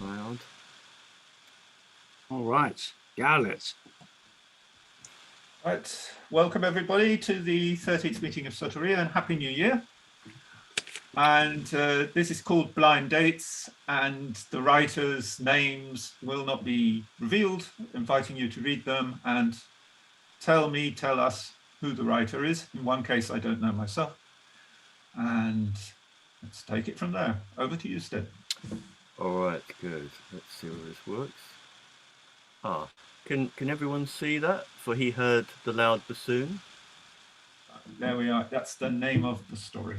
loud. All right, Garlet. Right, welcome everybody to the 30th meeting of Soteria and Happy New Year. And this is called Blind Dates, and the writers' names will not be revealed, inviting you to read them and tell us who the writer is. In one case, I don't know myself. And let's take it from there. Over to you, Steve. All right, good. Let's see how this works. Can everyone see that? For he heard the loud bassoon. There we are. That's the name of the story.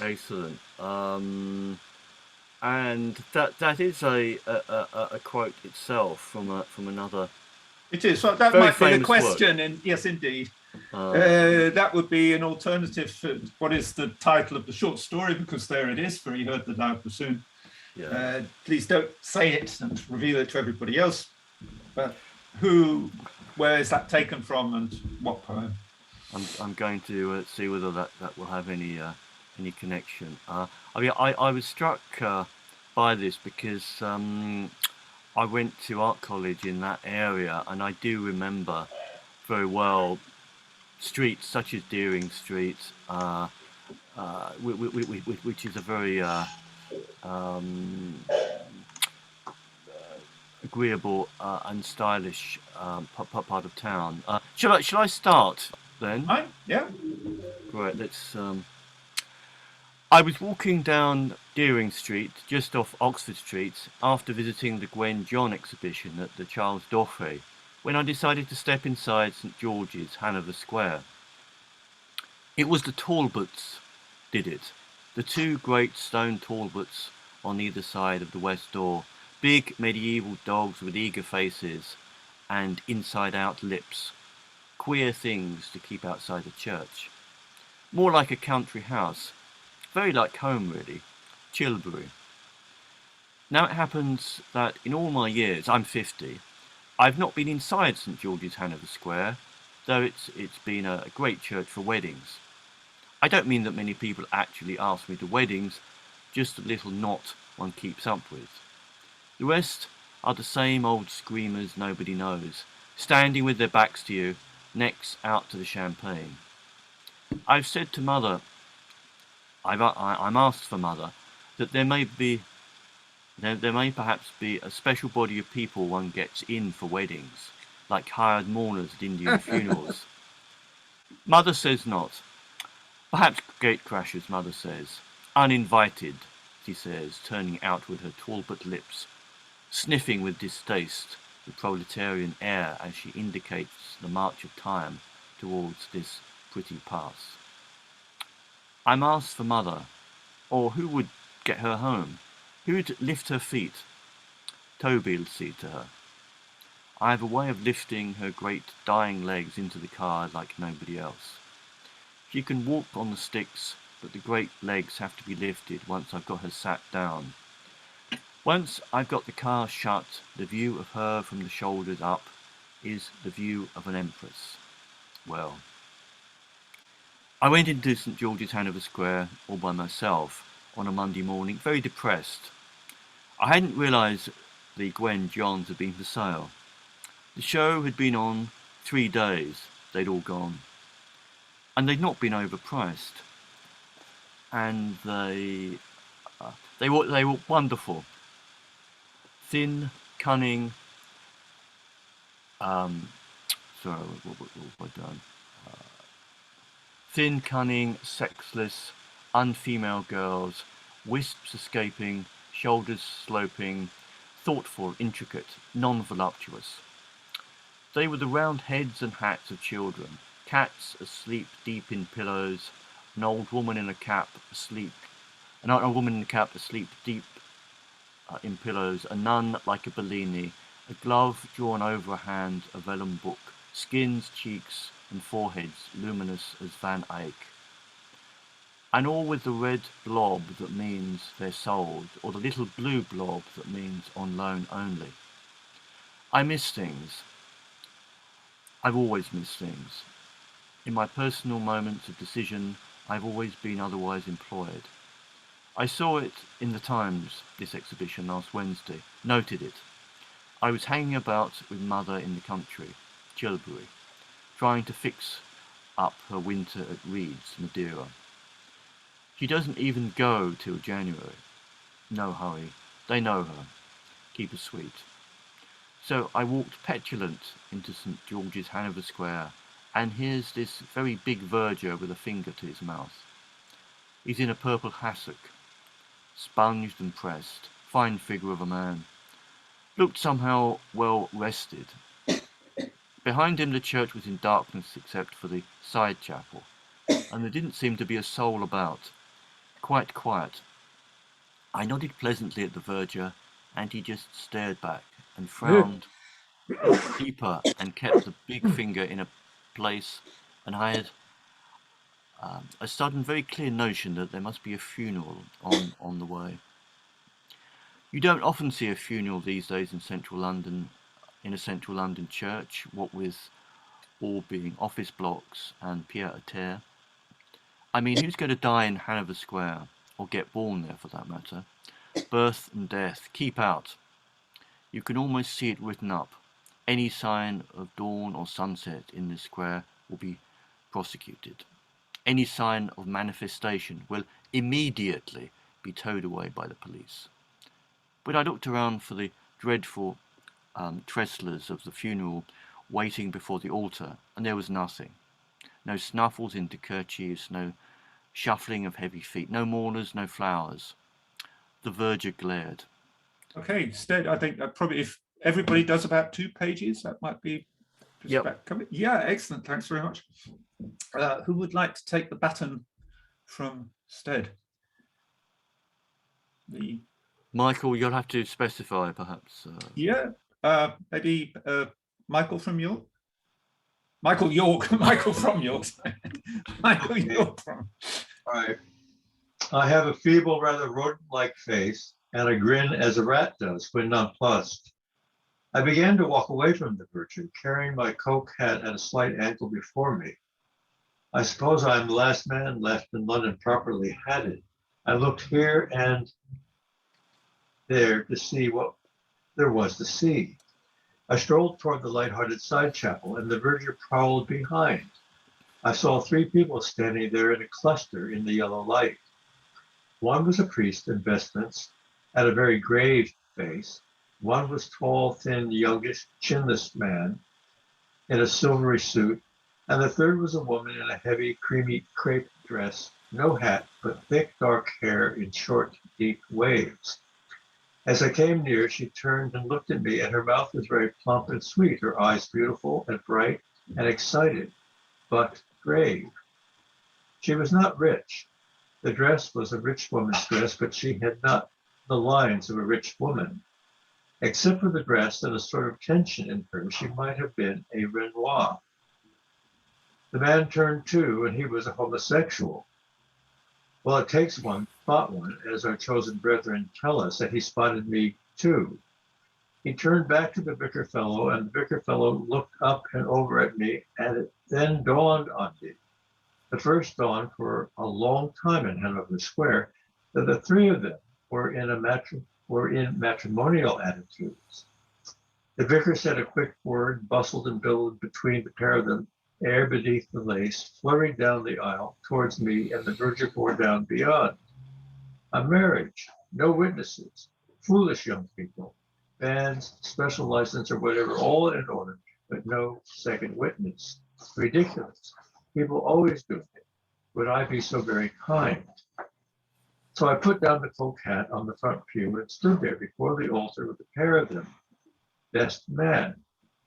Excellent. And that is a quote itself from another. It is. So that Very might be the famous question, and yes, indeed. That would be an alternative for what is the title of the short story, because there it is, for he heard the loud bassoon. Yeah. Please don't say it and reveal it to everybody else. But where is that taken from, and what poem? I'm going to see whether that will have any connection. I mean, I was struck by this because I went to art college in that area, and I do remember very well streets such as Deering Street, which is a very agreeable and stylish part of town. Shall I start then? Yeah. Right. Let's. I was walking down Deering Street, just off Oxford Street, after visiting the Gwen John exhibition at the Charles Dauphin, when I decided to step inside St George's, Hanover Square. It was the Talbots did it. The two great stone Talbots on either side of the west door, big medieval dogs with eager faces and inside-out lips, queer things to keep outside the church. More like a country house, very like home really, Chilbury. Now it happens that in all my years, I'm 50, I've not been inside St George's, Hanover Square, though it's been a great church for weddings. I don't mean that many people actually ask me to weddings, just a little knot one keeps up with. The rest are the same old screamers nobody knows, standing with their backs to you, necks out to the champagne. I've said to Mother, I'm asked for Mother, that there may perhaps be a special body of people one gets in for weddings, like hired mourners at Indian funerals. Mother says not. Perhaps gatecrashers, Mother says. Uninvited, she says, turning outward her Talbot lips, sniffing with distaste the proletarian air as she indicates the march of time towards this pretty pass. I'm asked for Mother, or who would get her home? Who'd lift her feet? Toby'll see to her. I have a way of lifting her great dying legs into the car like nobody else. She can walk on the sticks, but the great legs have to be lifted once I've got her sat down. Once I've got the car shut, the view of her from the shoulders up is the view of an empress. Well, I went into St George's, Hanover Square all by myself on a Monday morning, very depressed. I hadn't realised the Gwen Johns had been for sale. The show had been on 3 days, they'd all gone. And they'd not been overpriced. And they were wonderful. Thin, cunning, what have I done? Thin, cunning, sexless, unfemale girls, wisps escaping, shoulders sloping, thoughtful, intricate, non-voluptuous. They were the round heads and hats of children, cats asleep deep in pillows, an old woman in a cap asleep deep in pillows, a nun like a Bellini, a glove drawn over a hand, a vellum book, skins, cheeks, and foreheads luminous as Van Eyck. And all with the red blob that means they're sold, or the little blue blob that means on loan only. I miss things. I've always missed things. In my personal moments of decision, I've always been otherwise employed. I saw it in the Times, this exhibition, last Wednesday, noted it. I was hanging about with Mother in the country, Chilbury, trying to fix up her winter at Reed's, Madeira. She doesn't even go till January. No hurry. They know her. Keep her sweet. So I walked petulant into St. George's, Hanover Square, and here's this very big verger with a finger to his mouth. He's in a purple hassock, sponged and pressed, fine figure of a man. Looked somehow well rested. Behind him the church was in darkness except for the side chapel, and there didn't seem to be a soul about. Quite quiet. I nodded pleasantly at the verger, and he just stared back and frowned deeper and kept the big finger in a place, and I had a sudden, very clear notion that there must be a funeral on the way. You don't often see a funeral these days in central London, in a central London church, what with all being office blocks and pied-à-terre. I mean, who's going to die in Hanover Square, or get born there for that matter? Birth and death, keep out. You can almost see it written up. Any sign of dawn or sunset in this square will be prosecuted. Any sign of manifestation will immediately be towed away by the police. But I looked around for the dreadful trestlers of the funeral waiting before the altar, and there was nothing. No snuffles into kerchiefs, no shuffling of heavy feet, no mourners, no flowers. The verger glared. Okay, Stead, I think that probably if everybody does about 2 pages, that might be just Yep. about coming. Yeah, excellent. Thanks very much. Who would like to take the baton from Stead? Michael, you'll have to specify, perhaps. Yeah, maybe Michael from York. Michael York. Michael from York. Michael York from. All right. I have a feeble, rather rodent-like face and a grin as a rat does when nonplussed. I began to walk away from the verger, carrying my coke hat at a slight angle before me. I suppose I'm the last man left in London properly hatted. I looked here and there to see what there was to see. I strolled toward the light-hearted side chapel, and the verger prowled behind. I saw 3 people standing there in a cluster in the yellow light. One was a priest in vestments, had a very grave face. One was tall, thin, youngish, chinless man in a silvery suit, and the third was a woman in a heavy, creamy crepe dress, no hat, but thick, dark hair in short, deep waves. As I came near, she turned and looked at me, and her mouth was very plump and sweet, her eyes beautiful and bright and excited, but grave. She was not rich. The dress was a rich woman's dress, but she had not the lines of a rich woman. Except for the dress and a sort of tension in her, she might have been a Renoir. The man turned too, and he was a homosexual. Well, it takes one, thought one, as our chosen brethren tell us, that he spotted me too. He turned back to the vicar fellow, and the vicar fellow looked up and over at me, and it then dawned on me, the first dawn for a long time in Hanover Square, that the 3 of them were in matrimonial attitudes. The vicar said a quick word, bustled and billowed between the pair of them, ere beneath the lace, flurried down the aisle towards me, and the verger bore down beyond. A marriage, no witnesses, foolish young people, banns, special license, or whatever, all in order, but no second witness. Ridiculous. People always do it. Would I be so very kind? So I put down the coke hat on the front pew and stood there before the altar with a pair of them. Best man.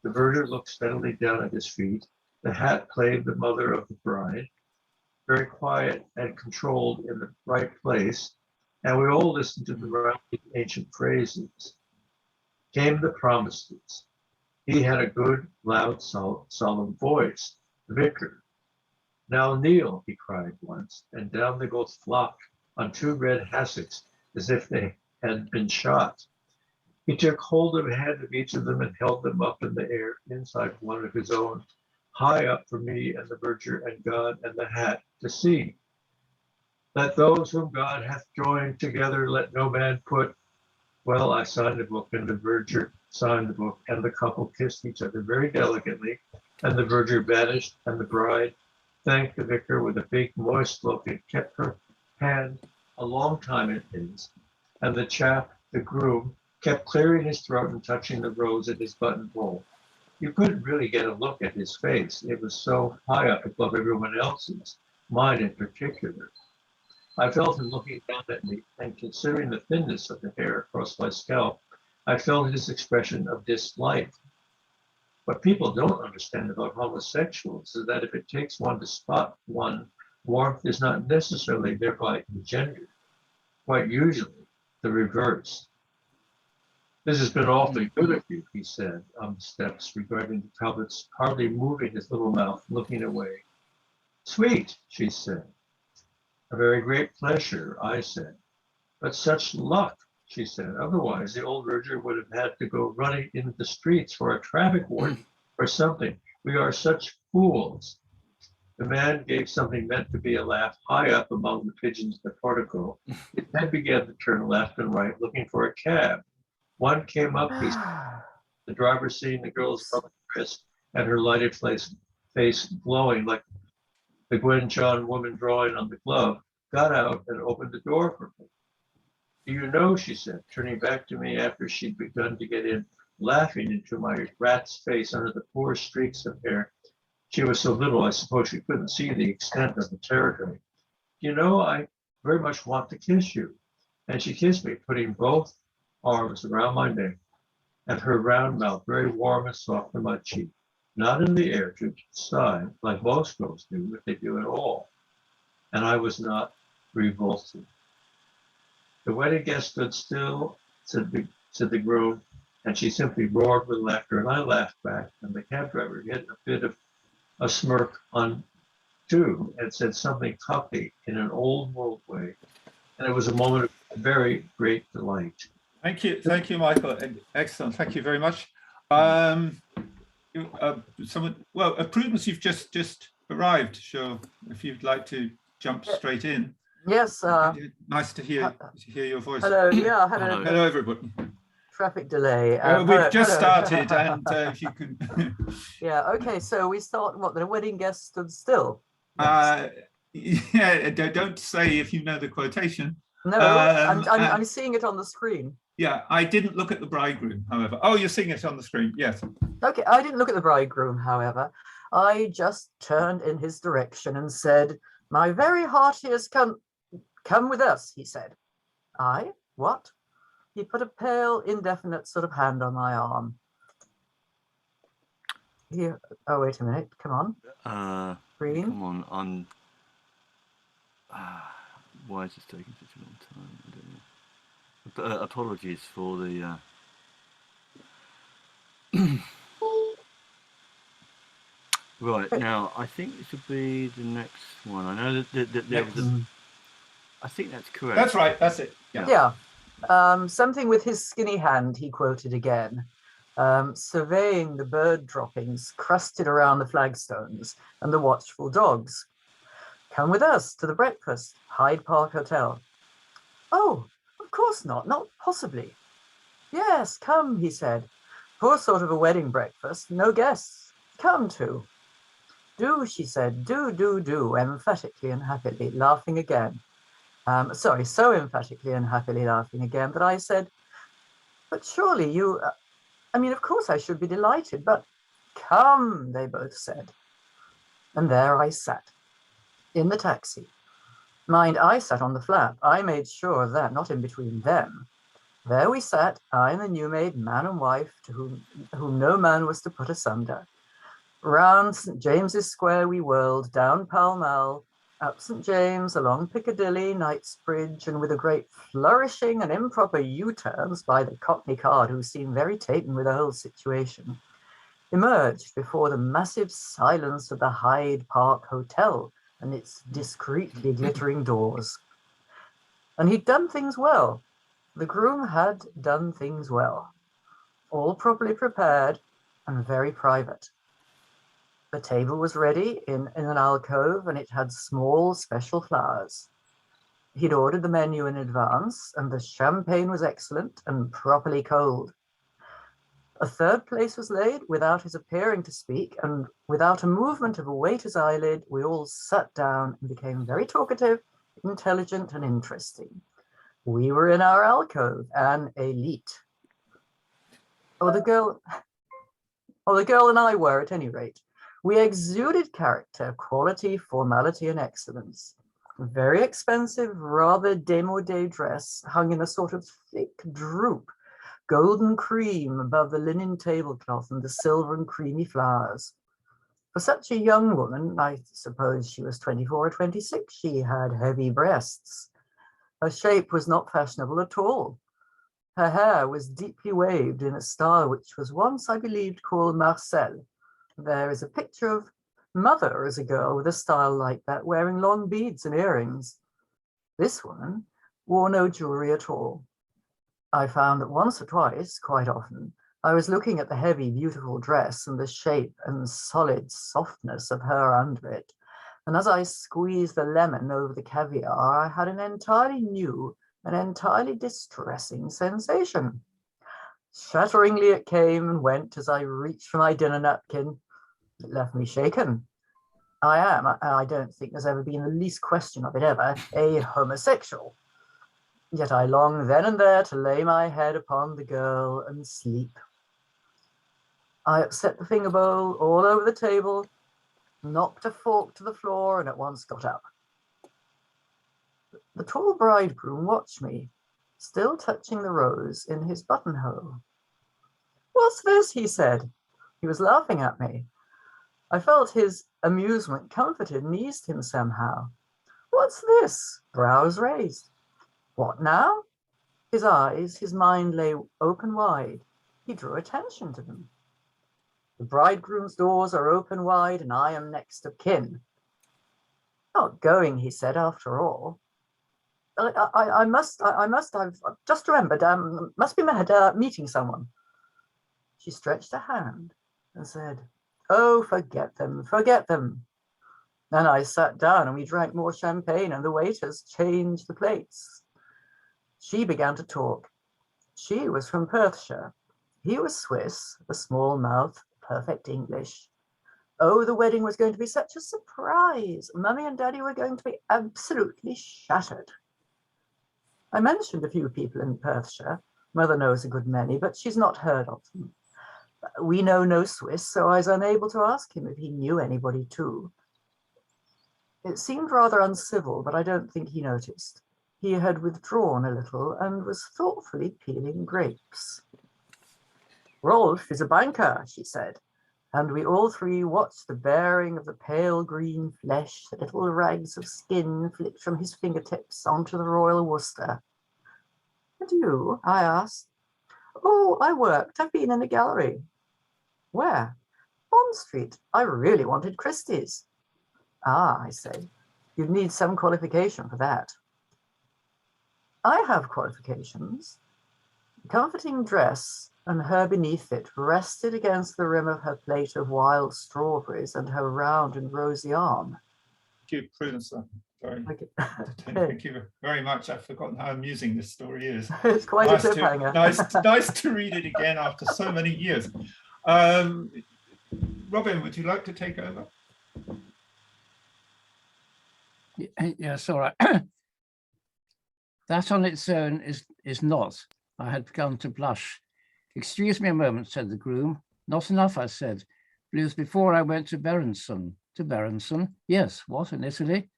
The verger looked steadily down at his feet. The hat played the mother of the bride, very quiet and controlled in the right place, and we all listened to the right ancient phrases. Came the promises. He had a good, loud, solemn voice, the vicar. Now kneel, he cried once, and down they both flopped on 2 red hassocks as if they had been shot. He took hold of the hand of each of them and held them up in the air inside one of his own, high up for me and the verger and God and the hat to see. Let those whom God hath joined together, let no man put. Well, I signed the book, and the verger signed the book, and the couple kissed each other very delicately, and the verger vanished, and the bride thanked the vicar with a big moist look and kept her hand a long time in his, and the chap, the groom, kept clearing his throat and touching the rose at his buttonhole. You couldn't really get a look at his face. It was so high up above everyone else's, mine in particular. I felt him looking down at me, and considering the thinness of the hair across my scalp, I felt his expression of dislike. What people don't understand about homosexuals is that if it takes one to spot one, warmth is not necessarily thereby engendered. Quite usually, the reverse. This has been awfully good of you, he said on the steps, regarding the Talbots, hardly moving his little mouth, looking away. Sweet, she said. A very great pleasure, I said. But such luck, she said. Otherwise, the old verger would have had to go running into the streets for a traffic warden or something. We are such fools. The man gave something meant to be a laugh high up among the pigeons in the portico. His head began to turn left and right, looking for a cab. One came up, he said. The driver, seeing the girl's public wrist and her lighted face glowing like the Gwen John woman drawing on the glove, got out and opened the door for me. Do you know, she said, turning back to me after she'd begun to get in, laughing into my rat's face under the poor streaks of hair. She was so little, I suppose she couldn't see the extent of the territory. You know, I very much want to kiss you. And she kissed me, putting both arms around my neck and her round mouth very warm and soft on my cheek. Not in the air, to the side, like most girls do, if they do at all. And I was not revolted. The wedding guest stood still, said the groom, and she simply roared with laughter, and I laughed back, and the cab driver hit a bit of a smirk on too, and said something cocky in an old world way, and it was a moment of very great delight. Thank you, Michael. Excellent, thank you very much. Prudence, you've just arrived. Sure, if you'd like to jump straight in. Yes. Nice to hear your voice. Hello. Yeah. Hello, everybody. Traffic delay. We've just started, and if you can. Yeah. Okay. So we start. What? The wedding guest stood still. Yeah. Don't say if you know the quotation. No, I'm seeing it on the screen. Yeah, I didn't look at the bridegroom, however. Oh, you're seeing it on the screen. Yes. Okay, I didn't look at the bridegroom, however. I just turned in his direction and said, "My very heart has come with us," he said. I? What? He put a pale, indefinite sort of hand on my arm. Here. Oh, wait a minute. Come on. Green. Come on. Why is this taking such a long time? I don't know. Apologies for the. Right, now I think this would be the next one. I know that there was a. I think that's correct. That's right. That's it. Yeah. Something with his skinny hand, he quoted again, surveying the bird droppings crusted around the flagstones and the watchful dogs. Come with us to the breakfast, Hyde Park Hotel. Oh, of course not possibly. Yes, come, he said. Poor sort of a wedding breakfast, no guests. Come to. Do, she said, do, emphatically and happily, laughing again. So emphatically and happily laughing again that I said, but surely you, of course I should be delighted, but come, they both said. And there I sat, in the taxi. Mind, I sat on the flap. I made sure of that, not in between them. There we sat, I and the new-made man and wife, to whom no man was to put asunder. Round St. James's Square we whirled, down Pall Mall, up St. James, along Piccadilly, Knightsbridge, and with a great flourishing and improper U-turns by the Cockney card, who seemed very taken with the whole situation, emerged before the massive silence of the Hyde Park Hotel and its discreetly glittering doors. And he'd done things well. The groom had done things well. All properly prepared and very private. The table was ready in an alcove, and it had small special flowers. He'd ordered the menu in advance, and the champagne was excellent and properly cold. A third place was laid without his appearing to speak, and without a movement of a waiter's eyelid, we all sat down and became very talkative, intelligent, and interesting. We were in our alcove, an elite. The girl and I were, at any rate. We exuded character, quality, formality, and excellence. A very expensive, rather démodé dress hung in a sort of thick droop, golden cream above the linen tablecloth and the silver and creamy flowers. For such a young woman, I suppose she was 24 or 26, she had heavy breasts. Her shape was not fashionable at all. Her hair was deeply waved in a style which was once, I believed, called Marcel. There is a picture of Mother as a girl with a style like that, wearing long beads and earrings. This woman wore no jewelry at all. I found that once or twice, quite often, I was looking at the heavy, beautiful dress and the shape and solid softness of her under it. And as I squeezed the lemon over the caviar, I had an entirely new and entirely distressing sensation. Shatteringly it came and went as I reached for my dinner napkin. It left me shaken. I don't think there's ever been the least question of it ever, a homosexual. Yet I long then and there to lay my head upon the girl and sleep. I upset the finger bowl all over the table, knocked a fork to the floor, and at once got up. The tall bridegroom watched me, still touching the rose in his buttonhole. "What's this?" he said. He was laughing at me. I felt his amusement comforted and eased him somehow. "What's this?" Brows raised. "What now?" His eyes, his mind lay open wide. He drew attention to them. "The bridegroom's doors are open wide, and I am next of kin." "Not going," he said, "after all." I've just remembered, must be mad, meeting someone." She stretched a hand and said, "Oh, forget them, forget them." Then I sat down and we drank more champagne and the waiters changed the plates. She began to talk. She was from Perthshire. He was Swiss, a small mouth, perfect English. Oh, the wedding was going to be such a surprise. Mummy and Daddy were going to be absolutely shattered. I mentioned a few people in Perthshire. Mother knows a good many, but she's not heard of them. We know no Swiss, so I was unable to ask him if he knew anybody too. It seemed rather uncivil, but I don't think he noticed. He had withdrawn a little and was thoughtfully peeling grapes. "Rolf is a banker," she said, and we all three watched the baring of the pale green flesh, the little rags of skin flicked from his fingertips onto the royal Worcester. "And you?" I asked. "Oh, I've been in a gallery." "Where?" "Bond Street. I really wanted Christie's." "Ah," I said, "you'd need some qualification for that." "I have qualifications." The comforting dress and her beneath it rested against the rim of her plate of wild strawberries and her round and rosy arm. Thank you, Prudence. Sorry. Okay. Thank you very much. I've forgotten how amusing this story is. It's quite a cliffhanger. Nice to read it again after so many years. Robin, would you like to take over? Yes, all right. That on its own is not. I had begun to blush. "Excuse me a moment," said the groom. "Not enough," I said. "But it was before I went to Berenson." "To Berenson?" "Yes." "What, in Italy?"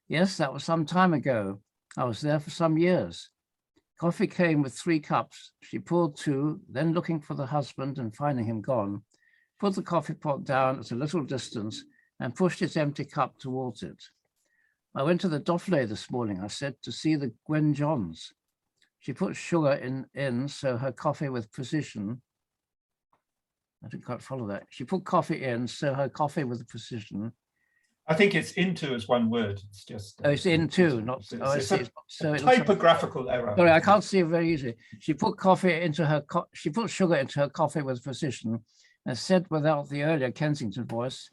"Yes, that was some time ago. I was there for some years." Coffee came with 3 cups. She poured 2, then looking for the husband and finding him gone, put the coffee pot down at a little distance and pushed his empty cup towards it. "I went to the Dauphiné this morning," I said, "to see the Gwen Johns." She put sugar in so her coffee with precision. I didn't quite follow that. She put coffee in so her coffee with precision. I think it's into as one word. It's just. Oh, it's into, not. Oh, I see. So a typographical error. Sorry, I can't see it very easily. She put coffee into her. She put sugar into her coffee with precision, and said without the earlier Kensington voice,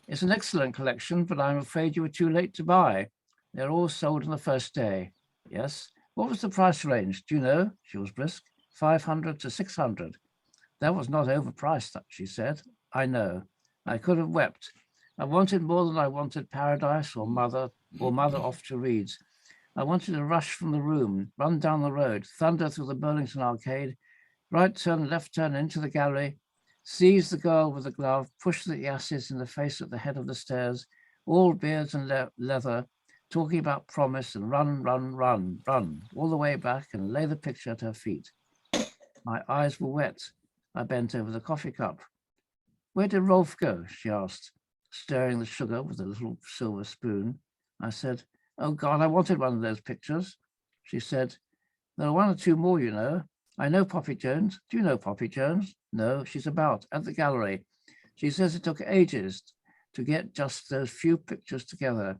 "It's an excellent collection, but I'm afraid you were too late to buy. They're all sold on the first day." Yes. What was the price range? Do you know? She was brisk. 500 to 600. That was not overpriced, she said. I know. I could have wept. I wanted more than I wanted paradise or mother off to Reeds. I wanted to rush from the room, run down the road, thunder through the Burlington Arcade, right turn, left turn into the gallery, seize the girl with the glove, push the asses in the face at the head of the stairs, all beards and leather, talking about promise, and run, all the way back and lay the picture at her feet. My eyes were wet. I bent over the coffee cup. Where did Rolf go? She asked, stirring the sugar with a little silver spoon. I said, oh God, I wanted one of those pictures. She said, there are one or two more, you know. I know Poppy Jones. Do you know Poppy Jones? No, she's about at the gallery. She says it took ages to get just those few pictures together,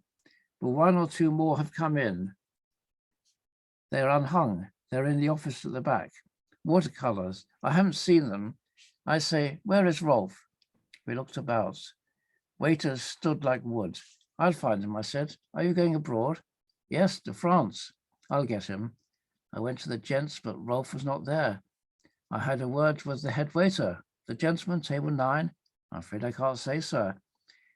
but one or two more have come in. They're unhung. They're in the office at the back. Watercolors. I haven't seen them. I say, where is Rolf? We looked about. Waiters stood like wood. I'll find him, I said. Are you going abroad? Yes, to France. I'll get him. I went to the gents, but Rolf was not there. I had a word with the head waiter. The gentleman, table 9. I'm afraid I can't say, sir.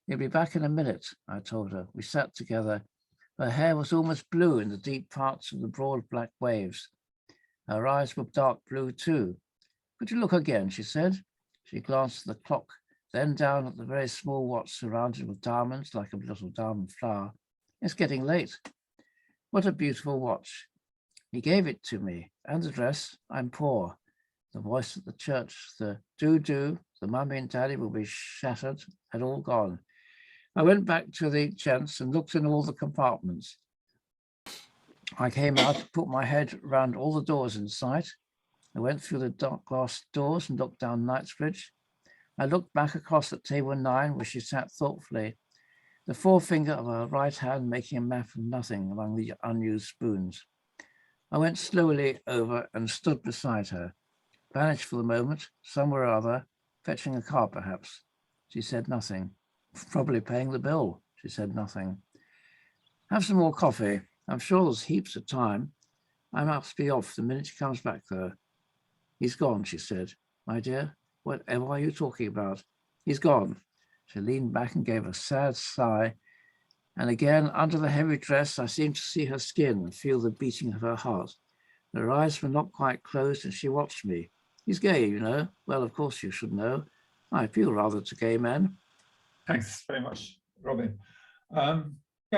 He'll be back in a minute, I told her. We sat together. Her hair was almost blue in the deep parts of the broad black waves. Her eyes were dark blue too. Could you look again, she said. She glanced at the clock, then down at the very small watch surrounded with diamonds like a little diamond flower. It's getting late. What a beautiful watch. He gave it to me, and the dress. I'm poor. The voice at the church, the do-do, the mummy and daddy will be shattered, had all gone. I went back to the gents and looked in all the compartments. I came out, put my head round all the doors in sight. I went through the dark glass doors and looked down Knightsbridge. I looked back across at table 9, where she sat thoughtfully, the forefinger of her right hand making a map of nothing among the unused spoons. I went slowly over and stood beside her, vanished for the moment, somewhere or other, fetching a car perhaps. She said nothing. Probably paying the bill. She said nothing. Have some more coffee. I'm sure there's heaps of time. I must be off the minute she comes back, though. He's gone, she said. My dear, whatever are you talking about? He's gone. She leaned back and gave a sad sigh. And again, under the heavy dress, I seemed to see her skin and feel the beating of her heart. Her eyes were not quite closed and she watched me. He's gay, you know. Well, of course you should know. I appeal rather to gay men. Thanks very much, Robin. Yeah,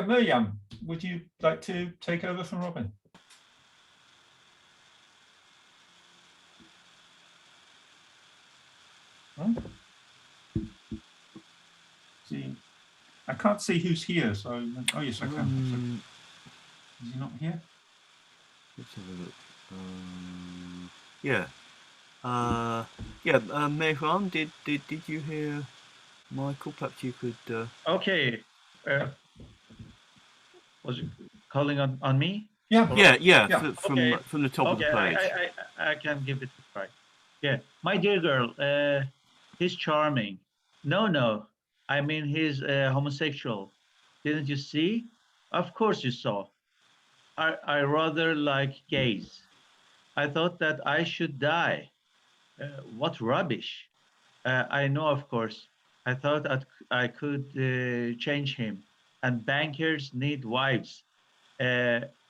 Miriam, would you like to take over from Robin? Oh. See, I can't see who's here, so oh yes, I can. Is he not here? Let's have a look. Yeah. Mehran, did you hear Michael? Perhaps you could. Okay. Was it calling on me? Yeah. Yeah. Yeah. From the top of the page. I can give it a try. Yeah, my dear girl, he's charming. No, I mean he's homosexual. Didn't you see? Of course you saw. I rather like gays. I thought that I should die. What rubbish. I know, of course. I thought I could change him. And bankers need wives,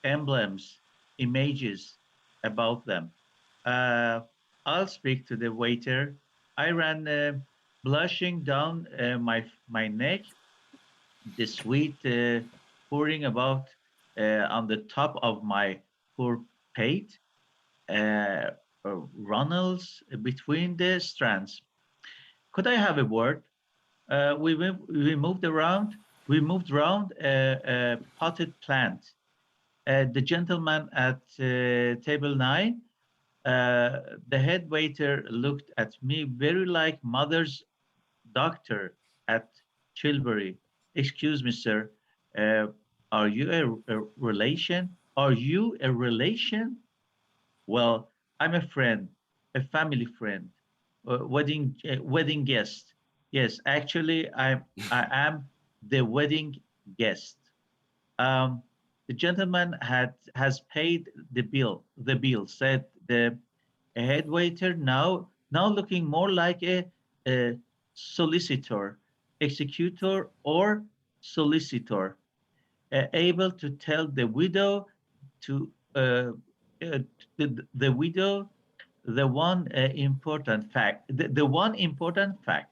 emblems, images about them. I'll speak to the waiter. I ran blushing down my neck, the sweat pouring about on the top of my poor pate, runnels between the strands. Could I have a word? We moved around. We moved around a potted plant. The gentleman at table 9, the head waiter looked at me very like mother's doctor at Chilbury. Excuse me, sir. Uh, are you a relation? Are you a relation? Well, I'm a friend, a family friend, wedding guest. Yes, actually, I am the wedding guest. Um, The gentleman has paid the bill. The bill, said the head waiter, now looking more like a solicitor, executor, or solicitor, able to tell the widow to the widow the one important fact, the one important fact,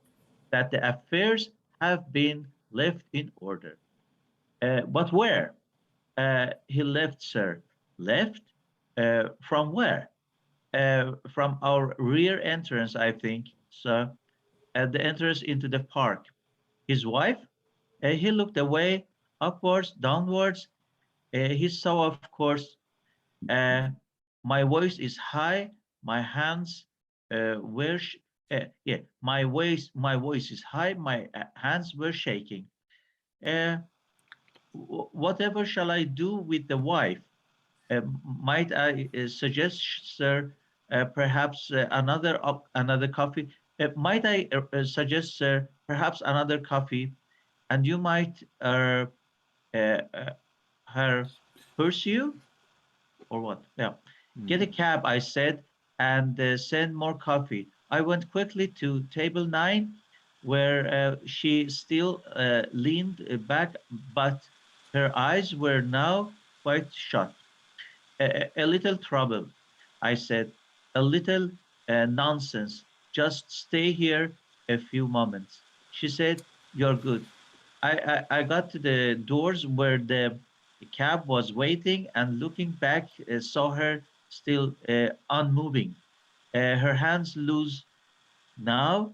that the affairs have been left in order. But where? He left, sir. Left? From where? From our rear entrance, I think, sir. At the entrance into the park. His wife? He looked away, upwards, downwards. He saw, of course, uh, my voice is high, my hands were, yeah, my voice is high, my hands were shaking. Uh, whatever shall I do with the wife? Might I suggest, sir, perhaps another coffee? Might I suggest, sir, perhaps another coffee, and you might uh, her pursue, or what? Yeah, get a cab, I said, and send more coffee. I went quickly to table 9, where she still leaned back, but her eyes were now quite shut. A little trouble, I said. A little nonsense. Just stay here a few moments. She said, you're good. I got to the doors where the cab was waiting, and looking back, saw her still unmoving. Her hands loose now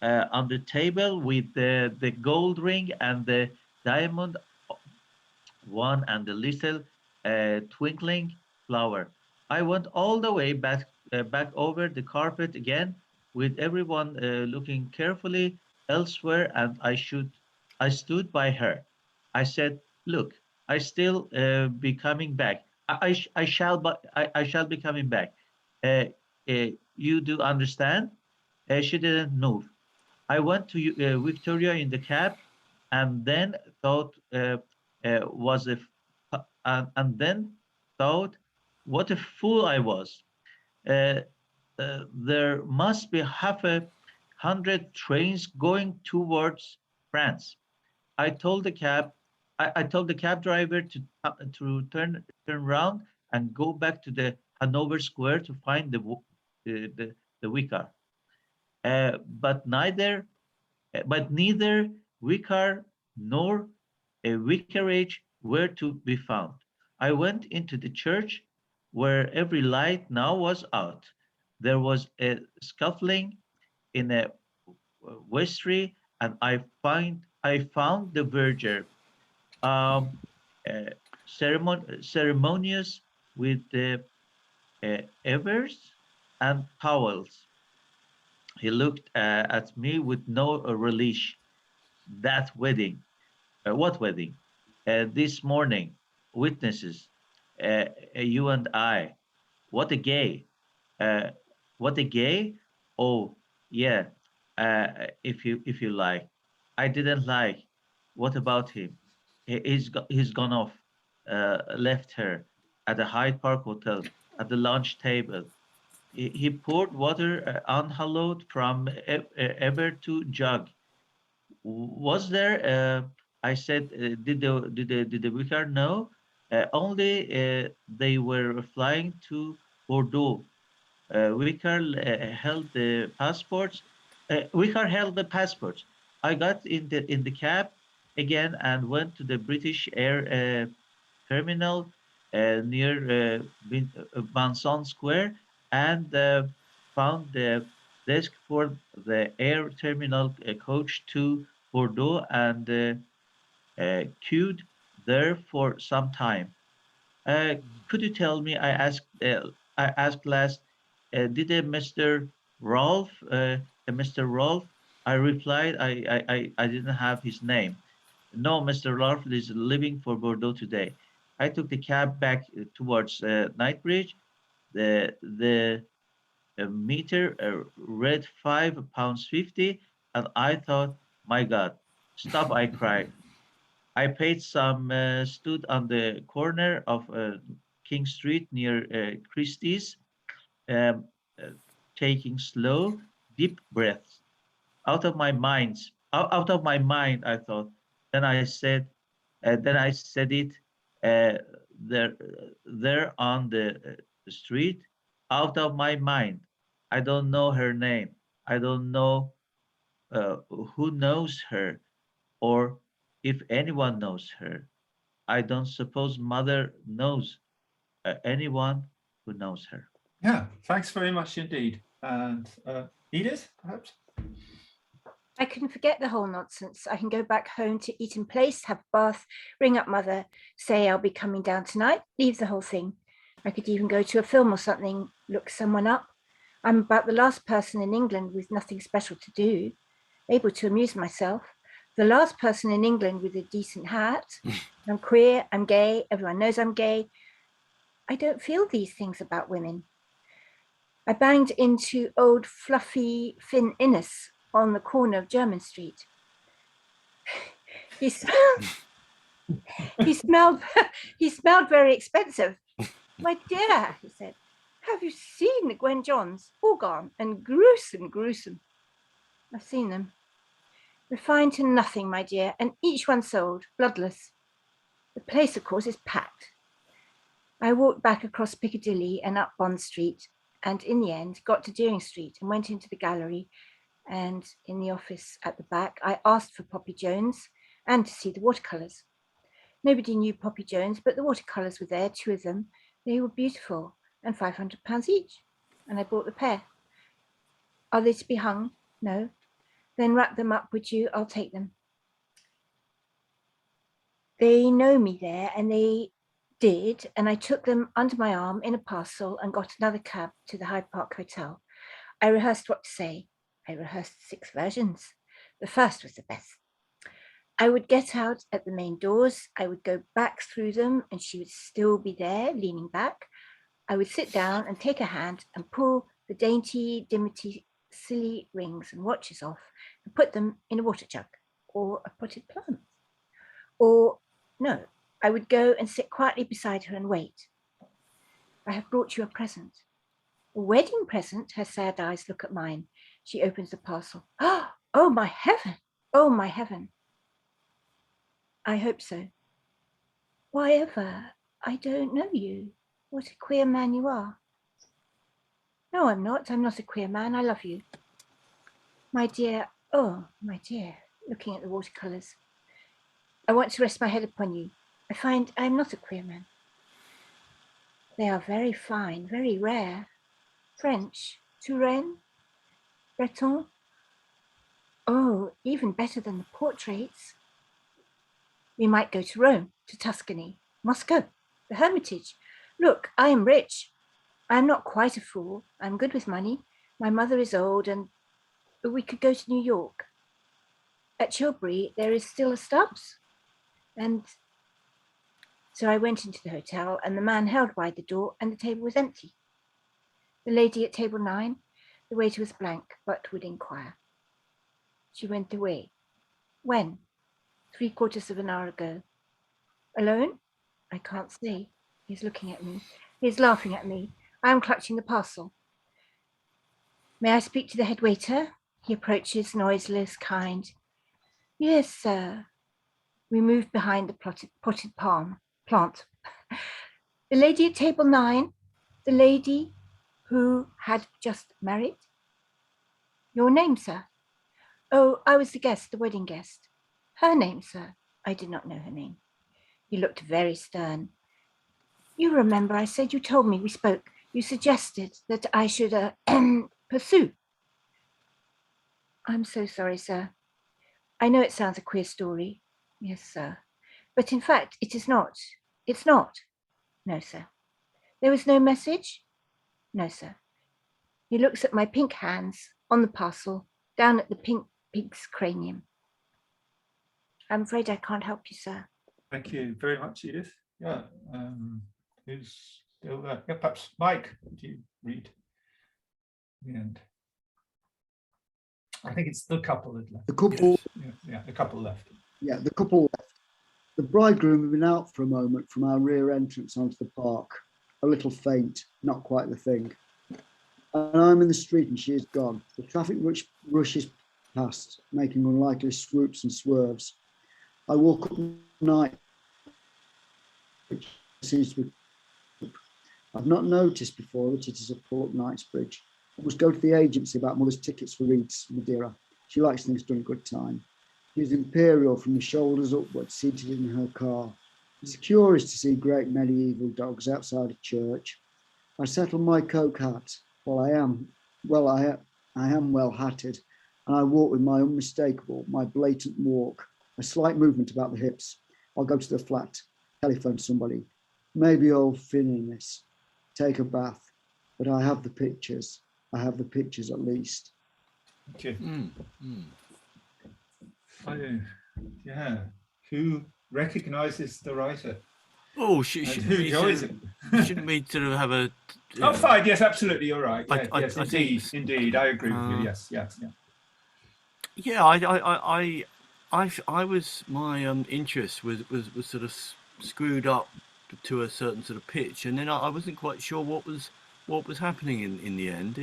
on the table, with the gold ring and the diamond one, and the little twinkling flower. I went all the way back over the carpet again, with everyone looking carefully elsewhere, and I stood by her. I said, "Look, I still be coming back. I shall be coming back. Uh, you do understand?" She didn't move. I went to Victoria in the cab, and then thought was if and then thought what a fool I was. Uh, there must be half a hundred trains going towards France. I told the cab I told the cab driver to turn around and go back to the Hanover Square to find the vicar. But neither vicar nor a vicarage were to be found. I went into the church, where every light now was out. There was a scuffling in a vestry, and I found the verger, um, uh, ceremonious, with the evers and towels. He looked at me with no relish. That wedding. What wedding? This morning. Witnesses. You and I. What a gay. Uh, what a gay. Oh, yeah. If you like. I didn't like. What about him? He's gone off. Left her at the Hyde Park Hotel, at the lunch table. He poured water unhallowed from ever to jug. Was there? I said, did the vicar know? Only they were flying to Bordeaux. Vicar held the passports. Vicar held the passports. I got in the cab again, and went to the British Air terminal near Vincent Square, and found the desk for the air terminal coach to Bordeaux, and queued there for some time. Uh, could you tell me? I asked last. Did a Mr. Rolf? I replied. I didn't have his name. No, Mr. Rolf is leaving for Bordeaux today. I took the cab back towards Knightsbridge. The meter read £5.50, and I thought, my God, stop! I cried. I paid some, stood on the corner of King Street near Christie's, um, uh, taking slow, deep breaths. Out of my mind, I thought. Then I said it uh, there on the street, out of my mind. I don't know her name. I don't know who knows her, or if anyone knows her. I don't suppose mother knows anyone who knows her. Yeah, thanks very much indeed. And Edith, perhaps? I can forget the whole nonsense. I can go back home to Eaton Place, have a bath, ring up mother, say I'll be coming down tonight, leave the whole thing. I could even go to a film or something, look someone up. I'm about the last person in England with nothing special to do, able to amuse myself. The last person in England with a decent hat. I'm queer, I'm gay, everyone knows I'm gay. I don't feel these things about women. I banged into old fluffy Finn Innes on the corner of Jermyn Street. He smelled very expensive. My dear, he said, have you seen the Gwen Johns? All gone and gruesome. I've seen them. Refined to nothing, my dear, and each one sold, bloodless. The place, of course, is packed. I walked back across Piccadilly and up Bond Street, and in the end got to Deering Street and went into the gallery, and in the office at the back, I asked for Poppy Jones and to see the watercolours. Nobody knew Poppy Jones, but the watercolours were there, 2 of them. They were beautiful and £500 each, and I bought the pair. Are they to be hung? No. Then wrap them up, would you? I'll take them. They know me there, and they did, and I took them under my arm in a parcel and got another cab to the Hyde Park Hotel. I rehearsed what to say. I rehearsed 6 versions. The first was the best. I would get out at the main doors. I would go back through them, and she would still be there, leaning back. I would sit down and take her hand and pull the dainty, dimity, silly rings and watches off and put them in a water jug or a potted plant. Or no, I would go and sit quietly beside her and wait. I have brought you a present. A wedding present. Her sad eyes look at mine. She opens the parcel. Oh, my heaven. Oh, my heaven. I hope so. Why ever? I don't know you. What a queer man you are. No, I'm not. I'm not a queer man. I love you. My dear, oh, my dear, looking at the watercolours. I want to rest my head upon you. I find I'm not a queer man. They are very fine, very rare. French, Touraine, Breton. Oh, even better than the portraits. We might go to Rome, to Tuscany, Moscow, the Hermitage. Look, I am rich. I am not quite a fool. I'm good with money. My mother is old, and we could go to New York. At Tilbury, there is still a Stubbs. And so I went into the hotel, and the man held wide the door, and the table was empty. The lady at table 9, the waiter was blank, but would inquire. She went away. When? 3/4 of an hour ago. Alone? I can't say. He's looking at me. He's laughing at me. I am clutching the parcel. May I speak to the head waiter? He approaches, noiseless, kind. Yes, sir. We moved behind the potted plant. The lady at table 9, the lady who had just married. Your name, sir? Oh, I was the guest, the wedding guest. Her name, sir? I did not know her name. He looked very stern. You remember, I said, you told me, we spoke. You suggested that I should pursue. I'm so sorry, sir. I know it sounds a queer story. Yes, sir. But in fact, it is not. It's not. No, sir. There was no message? No, sir. He looks at my pink hands on the parcel, down at the pig's cranium. I'm afraid I can't help you, sir. Thank you very much, Edith. Yeah, who's still there? Yeah, perhaps Mike, do you read the end? I think it's the couple that left. The couple, Yes. Yeah, the couple left. yeah, the couple left. The bridegroom had been out for a moment from our rear entrance onto the park, a little faint, not quite the thing. And I'm in the street and she is gone. The traffic rushes past, making unlikely swoops and swerves. I walk up night, which seems to be. I've not noticed before that it is a pull-up Knightsbridge. I must go to the agency about mother's tickets for Reed's Madeira. She likes things done a good time. She's imperial from the shoulders upwards, seated in her car. It's curious to see great medieval dogs outside a church. I settle my coke hat. I am well hatted, and I walk with my unmistakable, my blatant walk, a slight movement about the hips. I'll go to the flat, telephone somebody, maybe old Phineas, take a bath, but I have the pictures. I have the pictures at least. Okay. Yeah. Who recognises the writer? Oh, Who enjoys it? Shouldn't we sort of have a? Oh, fine. Yes, absolutely. You're right. Yeah, I yes, think indeed. I agree with you. Yes, yeah. Yeah, I was my interest was sort of screwed up to a certain sort of pitch, and then I wasn't quite sure what was happening in the end.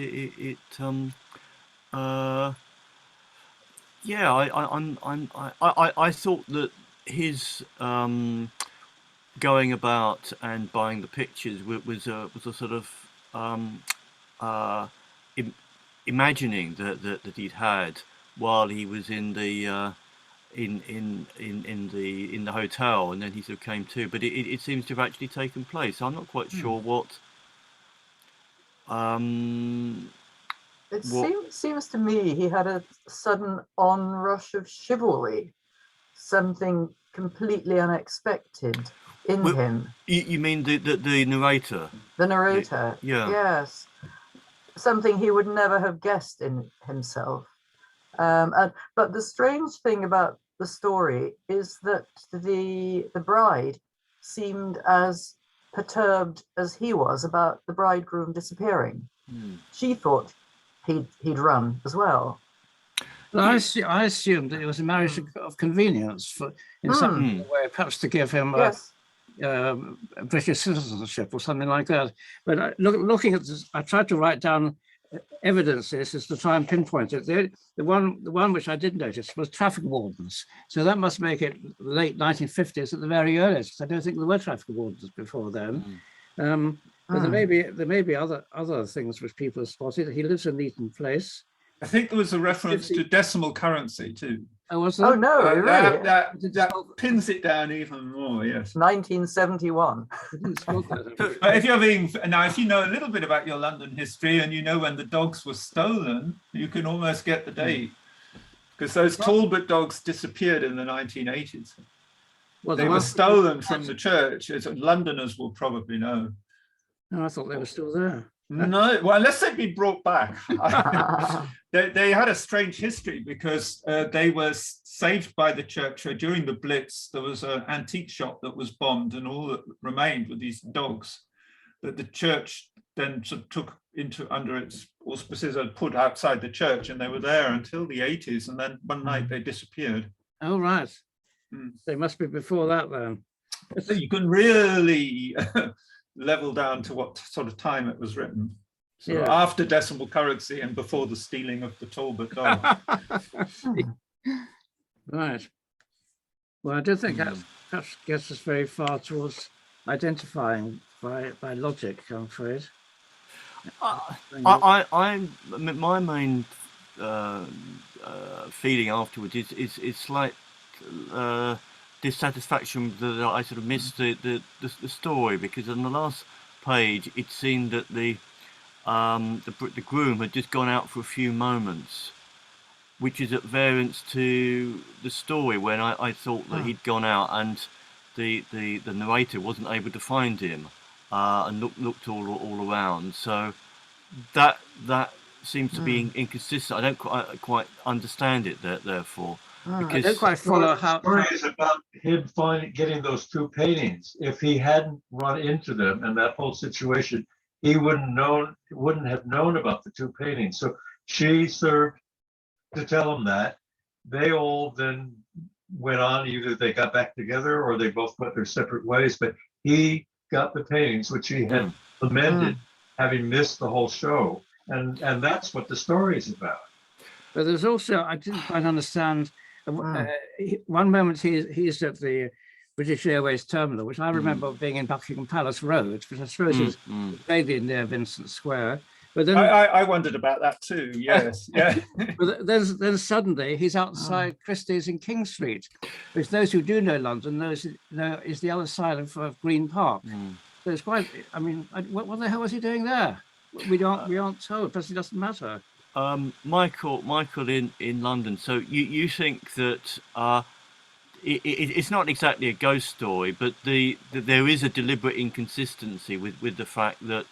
Yeah, I thought that his going about and buying the pictures was a sort of imagining that he'd had while he was in the in the hotel, and then he sort of came to. But it seems to have actually taken place. I'm not quite sure what. It seems to me he had a sudden onrush of chivalry, something completely unexpected in him. You mean the narrator? The narrator, yeah. Yes. Something he would never have guessed in himself. But the strange thing about the story is that the bride seemed as perturbed as he was about the bridegroom disappearing. She thought he'd run as well. Well, I assumed that it was a marriage of convenience in some way, perhaps to give him a British citizenship or something like that. But looking at this, I tried to write down evidences as to try and pinpoint it. The one which I did notice was traffic wardens. So that must make it late 1950s at the very earliest. I don't think there were traffic wardens before then. But there may be other things which people have spotted. He lives in Eaton Place. I think there was a reference to decimal currency too. Oh, was there? Oh no, really? That pins it down even more. Yes. 1971. But if you know a little bit about your London history and you know when the dogs were stolen, you can almost get the date, because those Talbot dogs disappeared in the 1980s. Well, they were stolen from the church, as Londoners will probably know. No, I thought they were still there. No, well, unless they'd been brought back. They had a strange history because they were saved by the church. During the Blitz, there was an antique shop that was bombed, and all that remained were these dogs that the church then sort of took under its auspices and put outside the church, and they were there until the 80s, and then one night they disappeared. Oh, right. They must be before that then. So you can really level down to what sort of time it was written. So after decimal currency and before the stealing of the Talbot dog. Right. Well, I don't think that perhaps gets us very far towards identifying by logic, I'm afraid. My main feeling afterwards is slight dissatisfaction that I sort of missed the story, because on the last page it seemed that the groom had just gone out for a few moments, which is at variance to the story when I thought that he'd gone out and the narrator wasn't able to find him and looked all around. So that seems to be inconsistent. I don't quite understand it therefore. Because I don't quite follow how. The story is about him getting those two paintings. If he hadn't run into them and that whole situation, he wouldn't have known about the two paintings. So she served to tell him that. They all then went on. Either they got back together or they both went their separate ways. But he got the paintings, which he had lamented having missed the whole show, and that's what the story is about. But there's also, I didn't quite understand. One moment he's at the British Airways terminal, which I remember being in Buckingham Palace Road, which I suppose is vaguely near Vincent Square. But then I wondered about that too. Yes, yeah. But then suddenly he's outside Christie's in King Street, which those who do know London knows is the other side of Green Park. So it's quite. I mean, what the hell was he doing there? We aren't told. But it doesn't matter. Michael in London. So you think that it's not exactly a ghost story, but there is a deliberate inconsistency with the fact that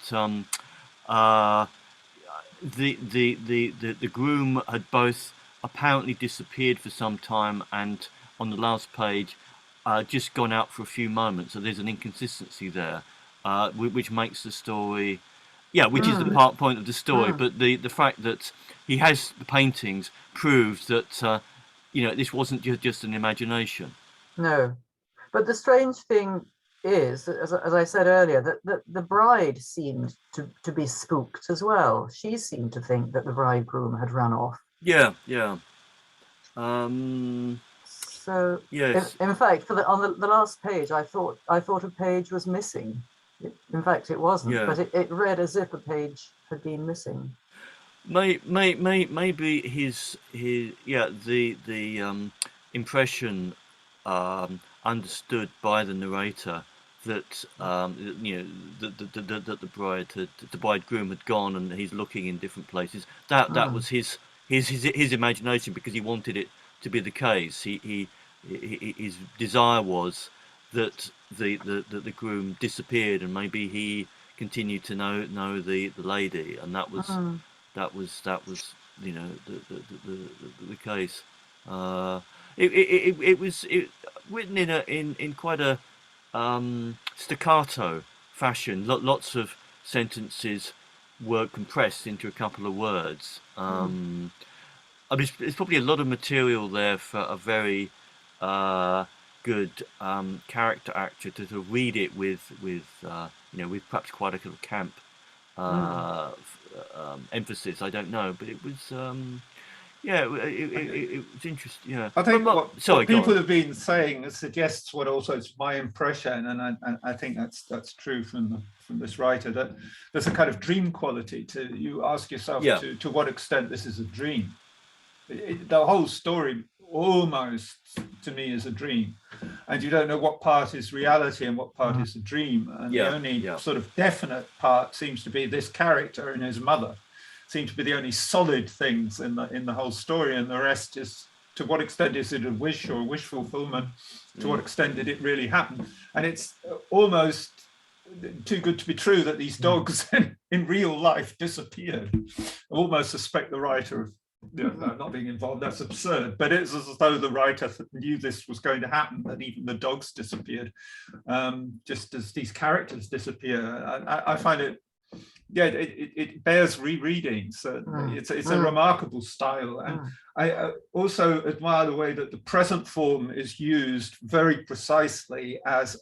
the groom had both apparently disappeared for some time and on the last page just gone out for a few moments. So there's an inconsistency there, which makes the story, which is the point of the story. But the fact that he has the paintings proves that this wasn't just an imagination. No, but the strange thing is, as I said earlier, that the bride seemed to be spooked as well. She seemed to think that the bridegroom had run off. Yeah. So yes. In fact, on the last page, I thought a page was missing. In fact, it wasn't, but it read as if a page had been missing. Maybe his the impression understood by the narrator that that the bridegroom had gone and he's looking in different places. That was his imagination, because he wanted it to be the case. His desire was that the groom disappeared, and maybe he continued to know the lady, and that was the case. It was written in quite a staccato fashion. Lots of sentences were compressed into a couple of words. I mean, there's probably a lot of material there for a very good character actor to read it with perhaps quite a kind of camp emphasis. I don't know, but it was it was interesting. Yeah, I think what people have been saying suggests what also is my impression, and I think that's true from this writer, that there's a kind of dream quality to you. Ask yourself to what extent this is a dream. The whole story almost to me is a dream, and you don't know what part is reality and what part is a dream. And the only sort of definite part seems to be this character and his mother. Seem to be the only solid things in the whole story, and the rest is, to what extent is it a wish or a wish fulfillment? To what extent did it really happen? And it's almost too good to be true that these dogs in real life disappeared. I almost suspect the writer of not being involved. That's absurd, but it's as though the writer knew this was going to happen, that even the dogs disappeared, just as these characters disappear. I find it. Yeah, it bears rereading. So it's a remarkable style, and I also admire the way that the present form is used very precisely as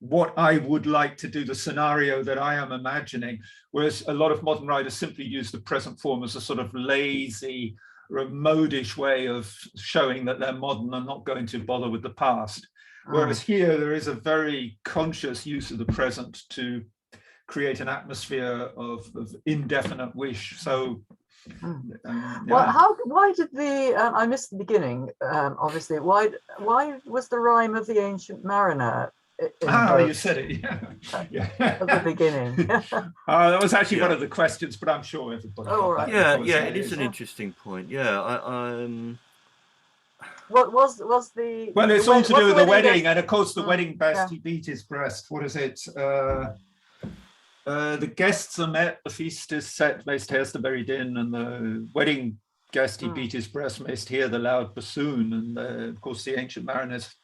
what I would like to do, the scenario that I am imagining, whereas a lot of modern writers simply use the present form as a sort of lazy, modish way of showing that they're modern and not going to bother with the past. Whereas here there is a very conscious use of the present to create an atmosphere of indefinite wish. So well, why did I missed the beginning, obviously, why was the rhyme of the Ancient Mariner you said it, at the beginning? That was actually one of the questions, but I'm sure everybody right. It is an interesting point. What was the it's all to do with the wedding, and of course the wedding best, he beat his breast. What is it? The guests are met, the feast is set, mayst hears the merry din, and the wedding guest, he beat his breast, mayst hear the loud bassoon. And of course the Ancient Mariner's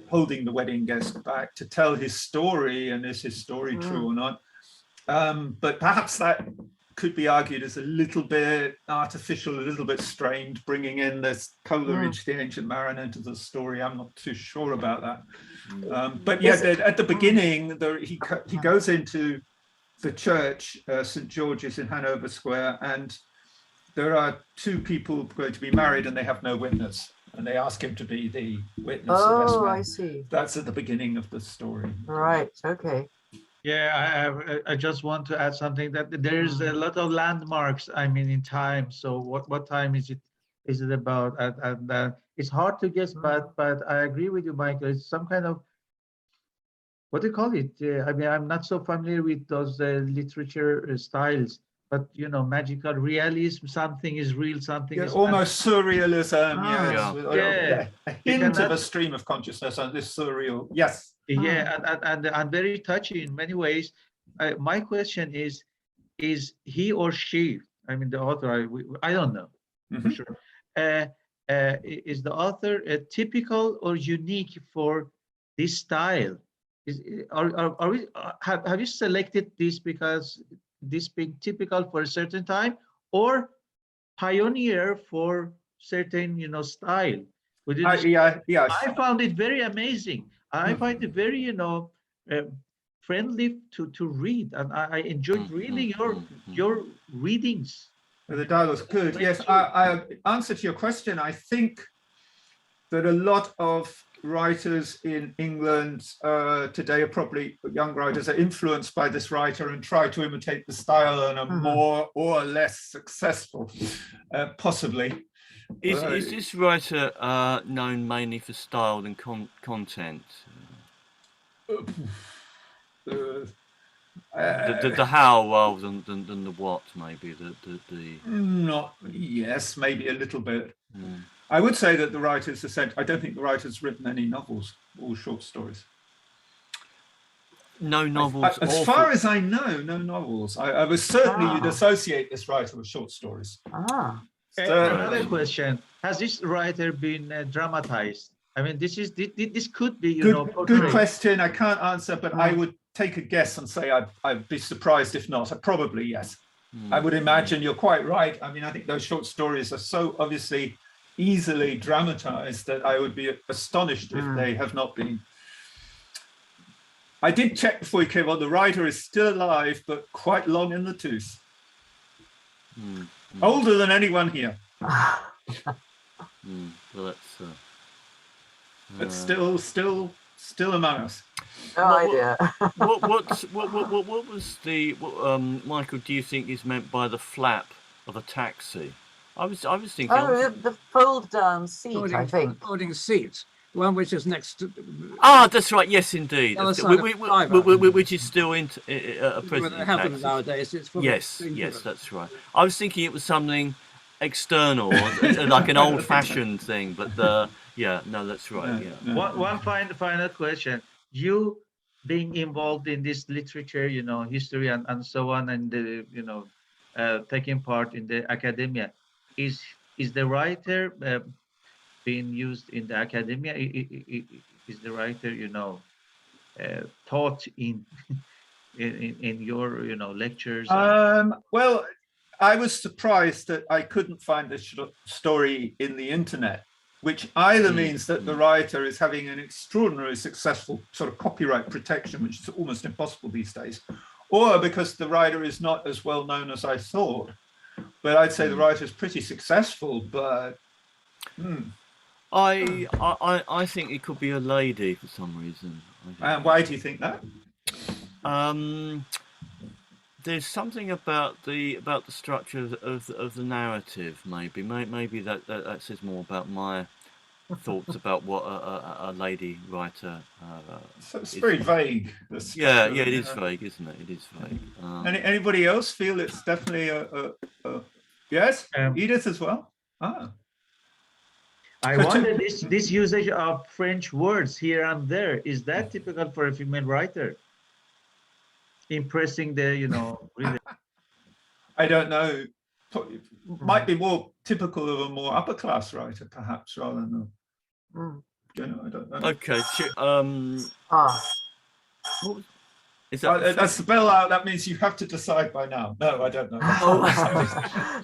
holding the wedding guest back to tell his story, and is his story true or not? But perhaps that could be argued as a little bit artificial, a little bit strained, bringing in this Coleridge, the Ancient Mariner, into the story. I'm not too sure about that. But yeah, at the beginning, he goes into the church, St. George's in Hanover Square, and there are two people going to be married and they have no witness. And they ask him to be the witness. Oh, I see. That's at the beginning of the story. Right. Okay. Yeah, I just want to add something that there's a lot of landmarks. I mean, in time. So what time is it? Is it about? And it's hard to guess, but I agree with you, Michael. It's some kind of, what do you call it? I mean, I'm not so familiar with those literature styles, but you know, magical realism. Something is real. Something is almost surrealism. Yeah. A hint of a stream of consciousness and this surreal. Yes. Yeah, and very touchy in many ways. My question is he or she? I mean, the author. I don't know for sure. Is the author typical or unique for this style? Are we have you selected this because this being typical for a certain time, or pioneer for certain style? I found it very amazing. I find it very friendly to read, and I enjoyed reading your readings. The dialogue's good. Yes, I answer to your question. I think that a lot of writers in England today are probably young writers are influenced by this writer and try to imitate the style and are more or less successful, possibly. Is this writer known mainly for style and content? The how rather than the what, maybe the not yes, maybe a little bit. I would say that the writers I don't think the writer's written any novels or short stories. No novels. As far as I know, no novels. I was certainly you'd associate this writer with short stories. Another question: has this writer been dramatized? I mean, this could be good question. I can't answer, but I would take a guess and say I'd be surprised if not. Probably yes. I would imagine you're quite right. I mean, I think those short stories are so obviously easily dramatized that I would be astonished if they have not been. I did check before you came on. The writer is still alive, but quite long in the tooth. Older than anyone here. Well, that's. But still among us. No idea. what was the Michael? Do you think is meant by the flap of a taxi? I was thinking. Oh, the fold down seat. I think Folding seat, the one which is next to. That's right. Yes, indeed. Which is still a present. What happens nowadays? It's yes, that's right. I was thinking it was something external, like an old-fashioned thing, but no, that's right. Yeah. One final question: you being involved in this literature, history and so on, and taking part in the academia, is the writer being used in the academia? Is the writer, taught in your, lectures? Well, I was surprised that I couldn't find this story in the internet, which either means that the writer is having an extraordinarily successful sort of copyright protection, which is almost impossible these days, or because the writer is not as well known as I thought. But I'd say the writer is pretty successful, but I think it could be a lady for some reason. And why do you think that? There's something about the structure of the narrative. Maybe that says more about my thoughts about what a lady writer. So it's very vague. Yeah, it is vague, isn't it? It is vague. Anybody else feel it's definitely a yes? Edith as well. I wonder this usage of French words here and there, is that typical for a female writer? Impressing the reader. I don't know. Might be more typical of a more upper class writer, perhaps, rather than I don't know. Okay. Is that That's the bell out. That means you have to decide by now. No, I don't know.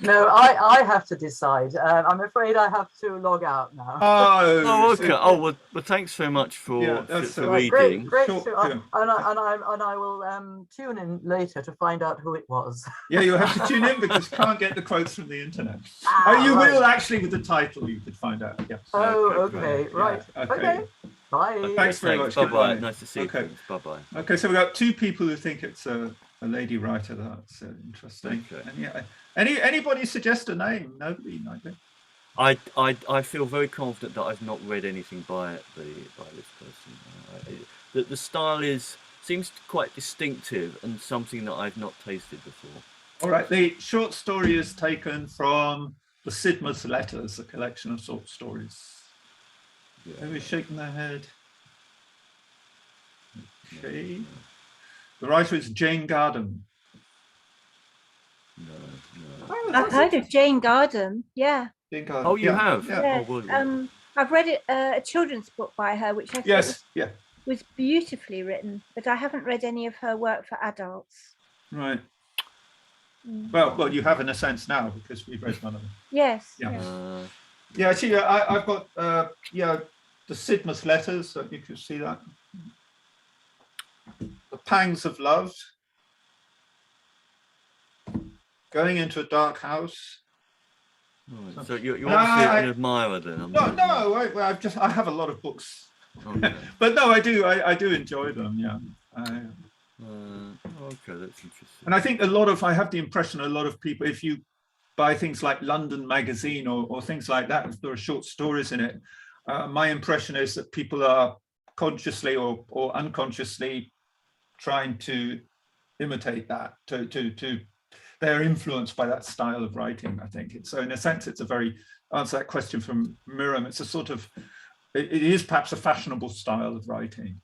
No, I have to decide. I'm afraid I have to log out now. Oh, okay. so- Oh, well, thanks very much Yeah, for that's for right. reading. Great. Sure, So, yeah. and I will tune in later to find out who it was. Yeah, you'll have to tune in because you can't get the quotes from the internet. Ah, You right. will actually with the title. You could find out. Yeah. Oh, Okay, okay, yeah, right. okay. Okay. Bye. Thanks very much. Bye bye. Goodbye. Nice to see Okay. you. Bye bye. Okay, so we've got two people who think it's a lady writer. That's interesting. Okay. And yeah, anybody suggest a name? Nobody, I think. I feel very confident that I've not read anything by this person. The style seems quite distinctive and something that I've not tasted before. All right, the short story is taken from the Sidmouth Letters, a collection of short stories. Yeah. Everybody's shaking their head. Okay. The writer is Jane Garden. No. Oh, I've heard of Jane Garden. Yeah. Jane Garden. Oh, you have? Yeah. Yes. Oh, well, I've read a children's book by her, which I thought Yes. Yeah. was beautifully written, but I haven't read any of her work for adults. Right. Mm. Well, you have in a sense now because we've read one of them. Yes. Yeah. yes. Yeah, actually, I've got the Sidmouth Letters. So you can see that. The Pangs of Love. Going into a Dark House. right. So you're No, obviously an admirer then. No, I have a lot of books, Okay. but no, I do enjoy them. Yeah. Okay, that's interesting. And I think I have the impression a lot of people, if you buy things like London Magazine or things like that, if there are short stories in it, my impression is that people are consciously or unconsciously trying to imitate that, they're influenced by that style of writing, I think. So in a sense, it's a very, answer that question from Miriam, it's a sort of, it is perhaps a fashionable style of writing.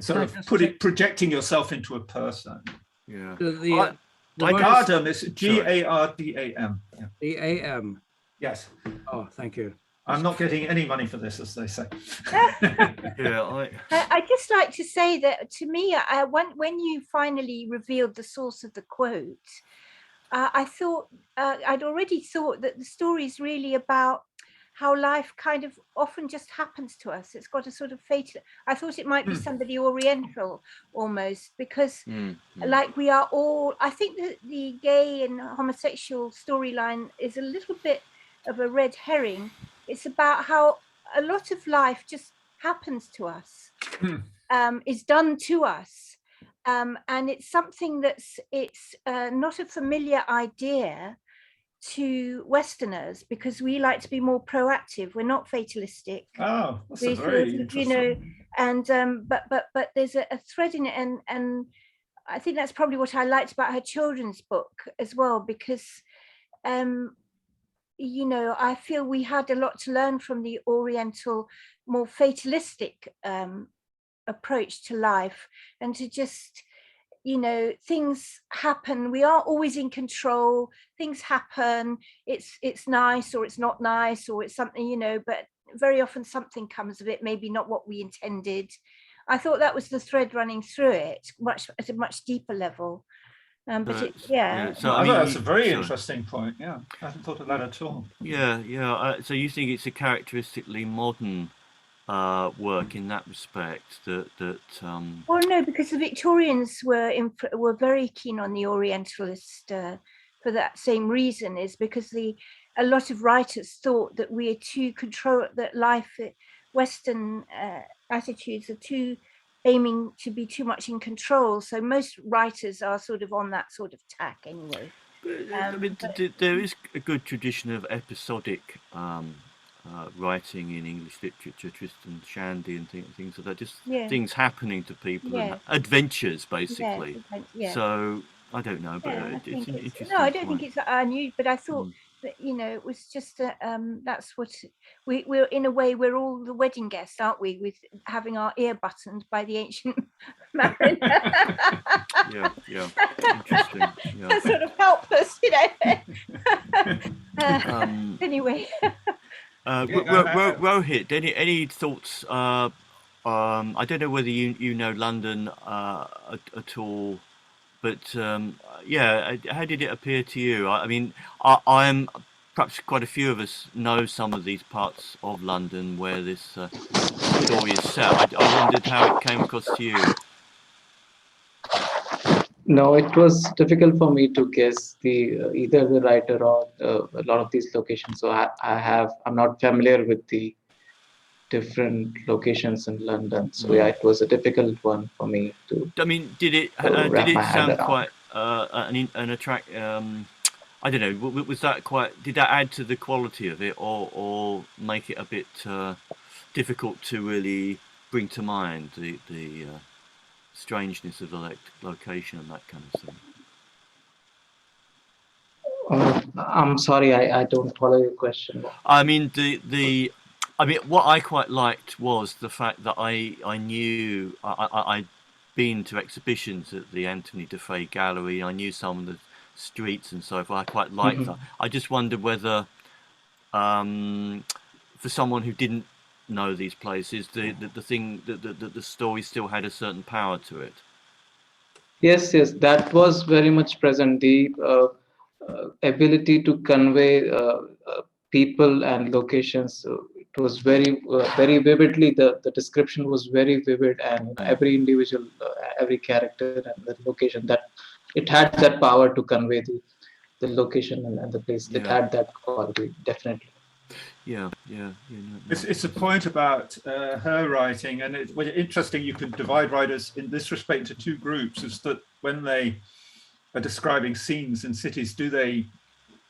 Sort of projecting yourself into a person. Yeah. The Gardam is Gardam. Yeah. The Yes. Oh, thank you. I'm not getting any money for this, as they say. Yeah, I just like to say that to me, when you finally revealed the source of the quote, I thought I'd already thought that the story is really about how life kind of often just happens to us. It's got a sort of fatal. I thought it might be somebody Oriental almost, because like we are all, I think that the gay and homosexual storyline is a little bit of a red herring. It's about how a lot of life just happens to us, is done to us. And it's something that's not a familiar idea to Westerners, because we like to be more proactive. We're not fatalistic. Oh, that's a very interesting. And but there's a thread in it, and I think that's probably what I liked about her children's book as well, because I feel we had a lot to learn from the Oriental, more fatalistic approach to life, and to just, things happen. We are always in control. Things happen. It's nice or it's not nice, or it's something, but very often something comes of it, maybe not what we intended. I thought that was the thread running through it, at a much deeper level. But So I mean, that's a very interesting point. Yeah, I hadn't thought of that at all. Yeah. So you think it's a characteristically modern work in that respect? Well, no, because the Victorians were very keen on the Orientalist for that same reason, is because a lot of writers thought that we are too that life, Western attitudes are too aiming to be too much in control. So most writers are sort of on that sort of tack anyway. I mean, there is a good tradition of episodic writing in English literature, Tristan Shandy and things like that, just things happening to people, and adventures basically. So I don't know, but it's an interesting. No, I don't think it's unusual, but I thought that, it was just that's what we're in a way, we're all the wedding guests, aren't we, with having our ear buttoned by the ancient mariner. yeah, interesting. Yeah. Sort of helpless, Anyway. Rohit, any thoughts I don't know whether you know London at all, but yeah, how did it appear to you? I mean, I am perhaps quite a few of us know some of these parts of London where this story is set. I wondered how it came across to you. No, it was difficult for me to guess the either the writer or a lot of these locations. So I'm not familiar with the different locations in London. So yeah, it was a difficult one for me to I mean, did wrap my it head sound around. quite an attract? I don't know. Was that quite? Did that add to the quality of it, or make it a bit difficult to really bring to mind the strangeness of the location and that kind of thing? I'm sorry, I don't follow your question. I mean, I mean, what I quite liked was the fact that I knew I'd been to exhibitions at the Anthony Defay Gallery. I knew some of the streets and so forth. I quite liked that. I just wondered whether, for someone who didn't know these places, the story still had a certain power to it. Yes, yes, that was very much present. The ability to convey people and locations. It was very vividly. The description was very vivid, and Yeah. every individual, every character, and the location, that it had that power to convey the location and the place. It Yeah. had that quality, definitely. Yeah. No, It's a point about her writing, and it's interesting. You could divide writers in this respect into two groups: is that when they are describing scenes in cities, do they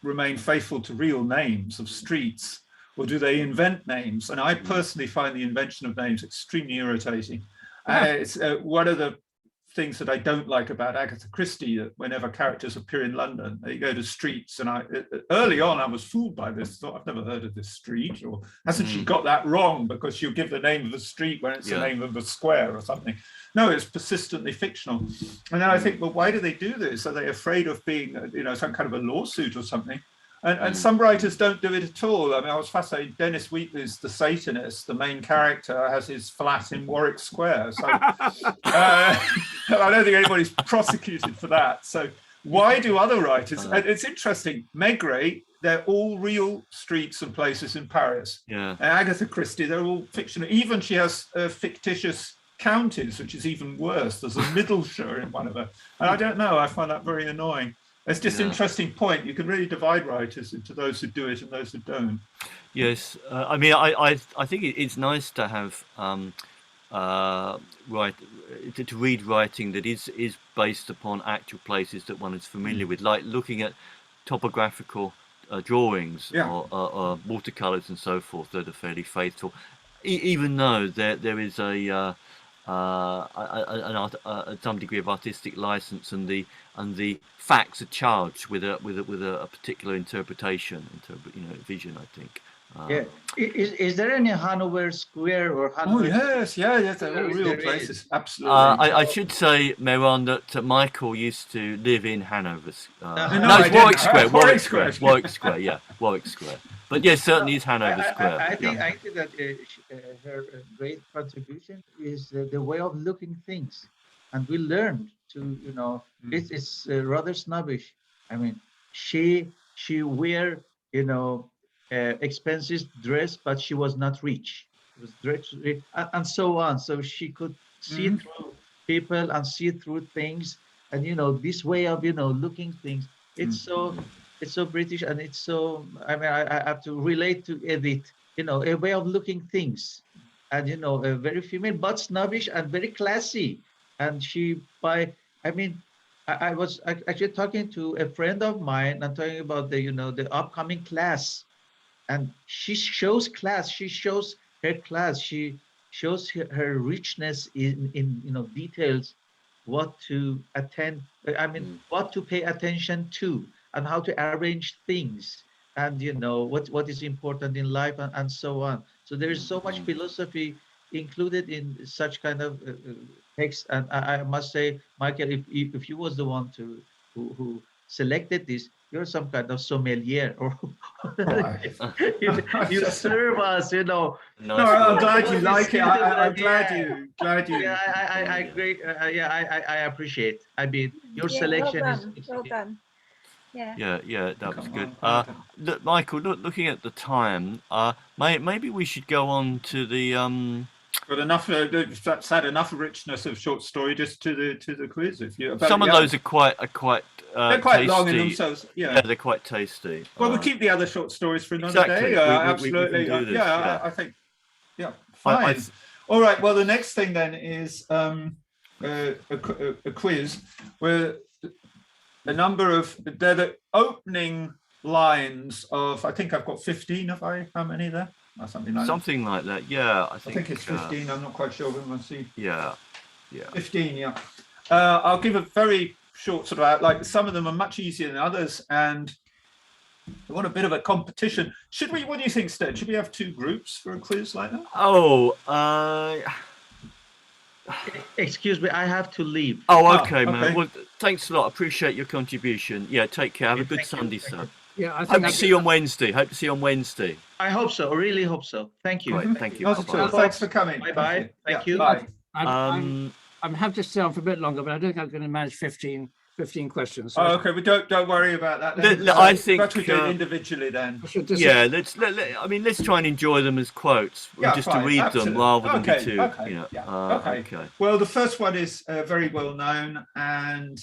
remain faithful to real names of streets, or do they invent names? And I personally find the invention of names extremely irritating. It's one of the things that I don't like about Agatha Christie, that whenever characters appear in London, they go to streets. And early on, I was fooled by this. Thought, I've never heard of this street, or hasn't she got that wrong because she'll give the name of the street when it's the name of a square or something? No, it's persistently fictional. And then I think, well, why do they do this? Are they afraid of being, some kind of a lawsuit or something? And some writers don't do it at all. I mean, I was fascinated. Dennis Wheatley's The Satanist, the main character, has his flat in Warwick Square. So I don't think anybody's prosecuted for that. So why do other writers? And it's interesting. Maigret, they're all real streets and places in Paris. Yeah. And Agatha Christie, they're all fictional. Even she has fictitious counties, which is even worse. There's a Middleshire in one of her. And I don't know. I find that very annoying. It's just an interesting point. You can really divide writers into those who do it and those who don't. Yes, I mean, I think it's nice to have to read writing that is based upon actual places that one is familiar with, like looking at topographical drawings or watercolors and so forth that are fairly faithful, even though there is some degree of artistic license, and the facts are charged with a particular interpretation, vision, I think. Yeah. Is there any Hanover Square or Hanover? Oh yes, they're all real places. Absolutely. I should say, Meron, that Michael used to live in Hanover. No, it's Warwick Square. Warwick Square. Warwick Square. Yeah, Warwick Square. But yes, certainly is Hanover Square. I think that her great contribution is the way of looking things, and we learned to, it's rather snobbish. I mean, she wear, expensive dress, but she was not rich. She was rich, and so on. So she could see through people and see through things, and this way of looking things. It's so British, and it's so. I mean, I have to relate to Edith. A way of looking things, and a very female, but snobbish and very classy. And I was actually talking to a friend of mine and talking about the upcoming class. And she shows class. She shows her class. She shows her richness in details, what to attend. I mean, what to pay attention to, and how to arrange things, and what is important in life, and so on. So there is so much philosophy included in such kind of text. And I must say, Michael, if you was the one who selected this, you're some kind of sommelier, or Right. you serve us, you know. No, Nice I'm work. glad you like it. I'm glad Yeah. you. Yeah, I Yeah. great. I appreciate. I mean, your Yeah, well selection done. is Well done. Yeah. Yeah, that was Come good. on, Look, Michael, looking at the time, maybe we should go on to the But enough. That's had enough richness of short story just to the quiz. If you, but, some of yeah, those are quite they're quite long in tasty. themselves. Yeah, Yeah. they're quite tasty. Well, we'll keep the other short stories for another Exactly. day. We can Absolutely. do this, Yeah, yeah. I think. Yeah, I fine. All right. Well, the next thing then is a quiz where a number of they're the opening lines of. I think I've got 15. Have I? How many there? Or something like that. Something like that. Yeah, I I think it's 15. I'm not quite sure when I see. Yeah. 15, yeah. I'll give a very short sort of outline. Some of them are much easier than others, and I want a bit of a competition. Should we? What do you think, Sted? Should we have two groups for a quiz like that? Oh, Excuse me, I have to leave. oh, okay, okay. man. Well, thanks a lot. Appreciate your contribution. Yeah, take care. Have a good Thank you. Sunday, sir. Yeah, I think Hope to that'd see you on Wednesday. Hope to see you on Wednesday. I hope so. I really hope so. Thank you. Right, thank you. Not at all. Bye-bye. Thanks for coming. Bye-bye. Thank you. Bye. I'm happy to stay on for a bit longer, but I don't think I'm going to manage 15 questions. So Oh, okay. We don't worry about that. Then. I think, perhaps we do it individually then. I should just Yeah, let's try and enjoy them as quotes, Yeah, just fine, to read absolutely. them rather than Okay, be too, okay, you know. yeah, okay. Well, the first one is very well known and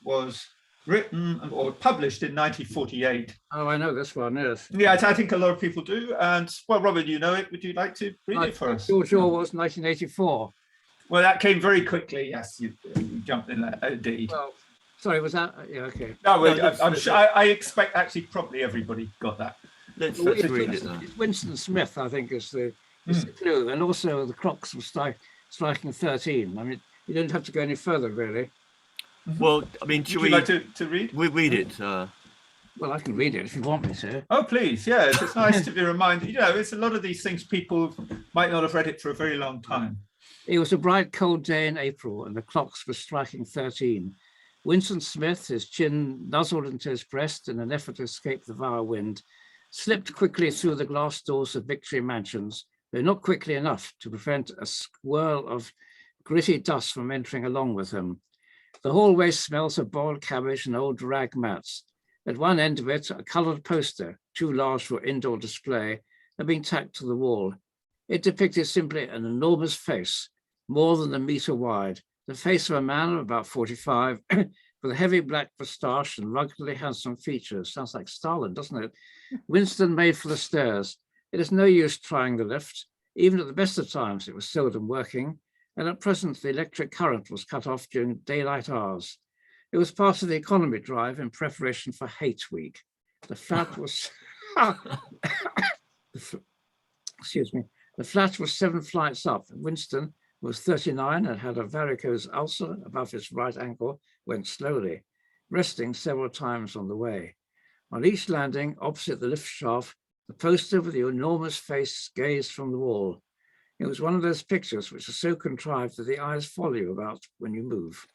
was written or published in 1948. Oh, I know this one. Yes. Yeah, I think a lot of people do. And well, Robert, you know it. Would you like to read it for us? George Orwell's 1984. Well, that came very quickly. Yes, you jumped in there, indeed. Well, sorry, was that? Yeah, okay. No, No, I'm sure. I expect actually probably everybody got that. Let's Well, read it then. It's Winston Smith, I think, is the clue, and also the clocks were striking 13. I mean, you don't have to go any further, really. Well, I mean, Would should you like to read? we read it? Well, I can read it if you want me to. Oh, please. Yes, it's nice to be reminded. You know, it's a lot of these things people might not have read it for a very long time. It was a bright, cold day in April, and the clocks were striking 13. Winston Smith, his chin nuzzled into his breast in an effort to escape the vile wind, slipped quickly through the glass doors of Victory Mansions, though not quickly enough to prevent a swirl of gritty dust from entering along with him. The hallway smells of boiled cabbage and old rag mats. At one end of it, a coloured poster, too large for indoor display, had been tacked to the wall. It depicted simply an enormous face, more than a metre wide, the face of a man of about 45, with a heavy black moustache and ruggedly handsome features. Sounds like Stalin, doesn't it? Winston made for the stairs. It is no use trying the lift. Even at the best of times, it was seldom working, and at present the electric current was cut off during daylight hours. It was part of the economy drive in preparation for Hate Week. The flat was, excuse me, the flat was 7 flights up. Winston was 39 and had a varicose ulcer above his right ankle, went slowly, resting several times on the way. On each landing, opposite the lift shaft, the poster with the enormous face gazed from the wall. It was one of those pictures which are so contrived that the eyes follow you about when you move.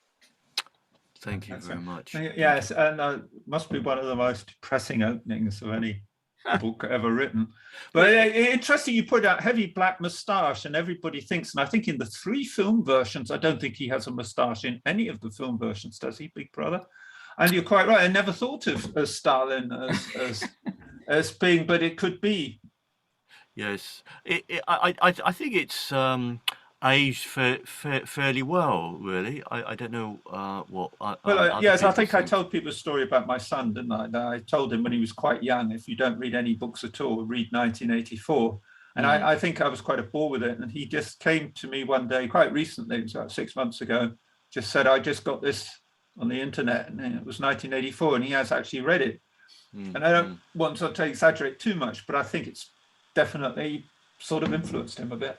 Thank you very much. Yes, and must be one of the most depressing openings of any book ever written. But interesting, you put out heavy black moustache, and everybody thinks, and I think in the 3 film versions, I don't think he has a moustache in any of the film versions, does he, Big Brother? And you're quite right. I never thought of Stalin as being, but it could be. Yes, I think it's aged fairly well, really. I don't know what. Yes, I think I told people a story about my son, didn't I? That I told him when he was quite young, if you don't read any books at all, read 1984. And I think I was quite a bore with it. And he just came to me one day, quite recently, it was about 6 months ago, just said, I just got this on the internet, and it was 1984, and he has actually read it. And I don't want to exaggerate too much, but I think it's definitely sort of influenced him a bit.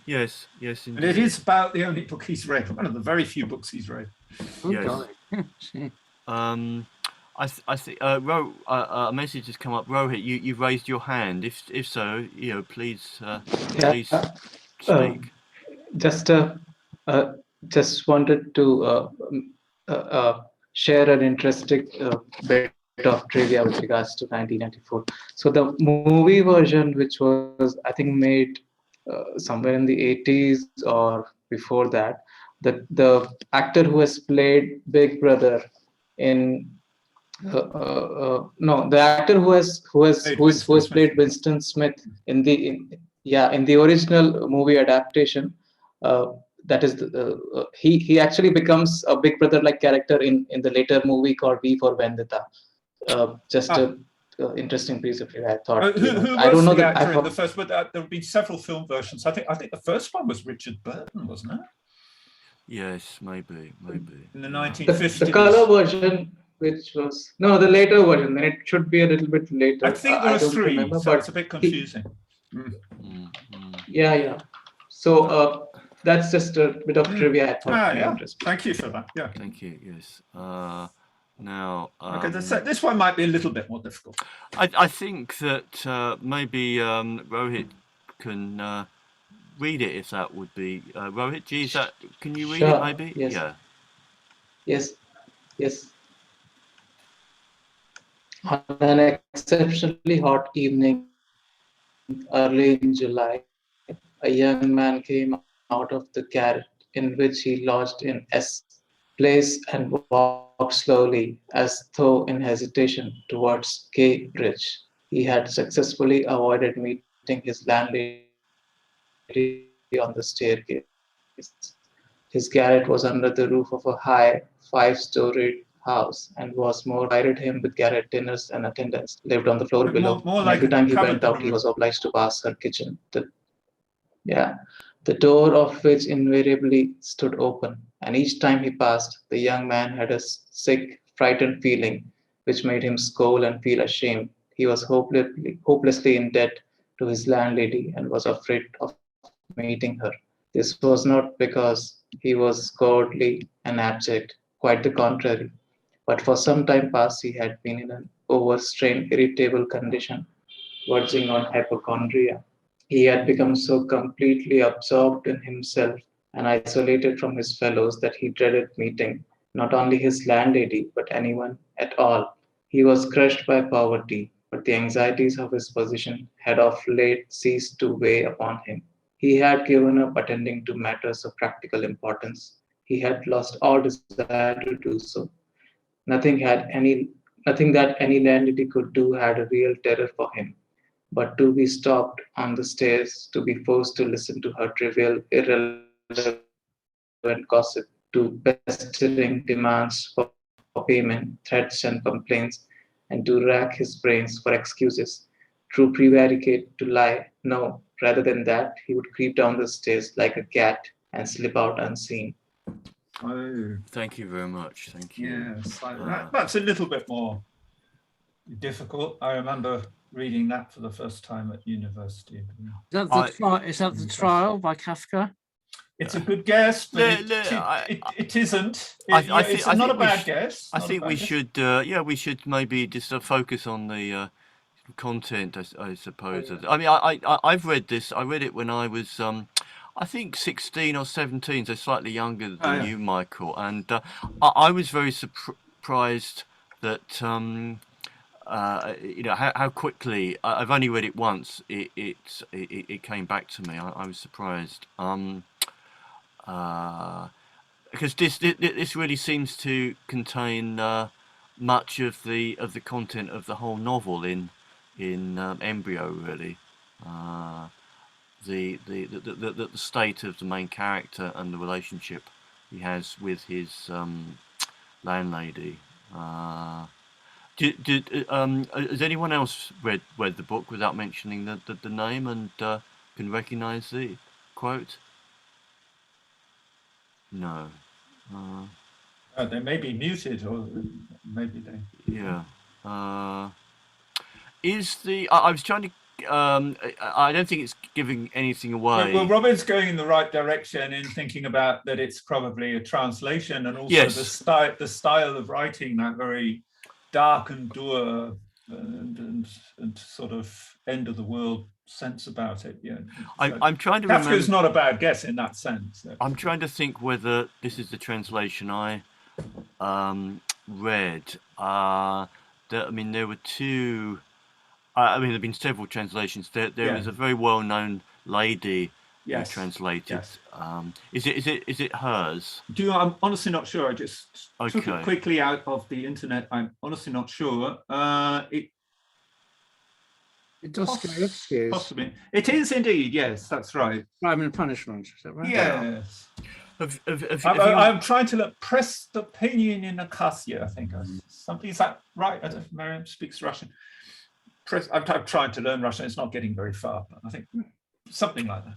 Yes, indeed. And it is about the only book he's read, one of the very few books he's read. Yes. I think a message has come up. Rohit, you've raised your hand. If so, please speak. Just wanted to share an interesting bit of trivia with regards to 1994. So the movie version, which was I think made somewhere in the 80s or before that, the actor who has played Big Brother in no, the actor Played Winston who has Smith. played Winston Smith in the original movie adaptation. That is he actually becomes a Big Brother like character in the later movie called V for Vendetta. Just a interesting piece of it. I thought, Who I don't was know the that actor in the first? But there have been several film versions. I think the first one was Richard Burton, wasn't it? Yes, maybe. In the Yeah. 1950s. the color version, which was no the later version. Then it should be a little bit later. I think there I are don't three, remember, so but it's a bit confusing. yeah. So that's just a bit of trivia I thought Yeah. interesting. Thank you for that. Yeah. Thank you. Yes. Now. Okay, this one might be a little bit more difficult. I think that maybe Rohit can read it, if that would be Rohit. G, can you read it? Sure, Maybe. yes. Yeah. Yes. On an exceptionally hot evening early in July, a young man came out of the garret in which he lodged in S Place and walked slowly, as though in hesitation, towards K Bridge. He had successfully avoided meeting his landlady on the staircase. His garret was under the roof of a high, 5-storied house and was more invited him with garret dinners and attendants, lived on the floor below, and every time he went More out, like he a was cupboard obliged than a to room. pass her kitchen. The door of which invariably stood open, and each time he passed, the young man had a sick, frightened feeling which made him scowl and feel ashamed. He was hopelessly in debt to his landlady and was afraid of meeting her. This was not because he was cowardly and abject, quite the contrary. But for some time past, he had been in an overstrained, irritable condition, verging on hypochondria. He had become so completely absorbed in himself and isolated from his fellows that he dreaded meeting not only his landlady but anyone at all. He was crushed by poverty, but the anxieties of his position had of late ceased to weigh upon him. He had given up attending to matters of practical importance. He had lost all desire to do so. Nothing that any landlady could do had a real terror for him but to be stopped on the stairs, to be forced to listen to her trivial, irrelevant gossip, to pestering demands for payment, threats and complaints, and to rack his brains for excuses, to prevaricate, to lie. No, rather than that, he would creep down the stairs like a cat and slip out unseen. Oh, Thank you very much. Thank you. yes. That's a little bit more difficult. I remember reading that for the first time at university. Is that the trial by Kafka? It's a good guess, but it isn't. It's not a bad guess. I think we should, we should maybe just focus on the content, I suppose. I mean, I've read this. I read it when I was, I think 16 or 17, so slightly younger than you, Michael. And I was very surprised that, how quickly. I've only read it once. It came back to me. I was surprised. Because this really seems to contain much of the content of the whole novel in embryo, really. The state of the main character and the relationship he has with his landlady. Has anyone else read the book without mentioning the name and can recognise the quote? No. They may be muted, or maybe they. Yeah. I was trying to. I don't think it's giving anything away. Well, Robin's going in the right direction in thinking about that it's probably a translation, and also the style of writing, that very dark and dour and sort of end of the world sense about it. Yeah, I'm trying to remember. Kafka's not a bad guess in that sense. I'm trying to think whether this is the translation I read, I mean, there were two. I mean, there have been several translations. There Yeah. was a very well-known lady who Yes. translated. Yes. Is it hers? I'm honestly not sure. I just took it Okay. quickly out of the internet. I'm honestly not sure. Dostoevsky is Possibly. It is indeed. Yes, that's right. Crime and Punishment. Is that right? Yes. Have I'm trying to look. Prestopinion in Acacia, I think. Something, is that right? I don't know if Miriam speaks Russian. I'm trying to learn Russian. It's not getting very far, but I think something like that.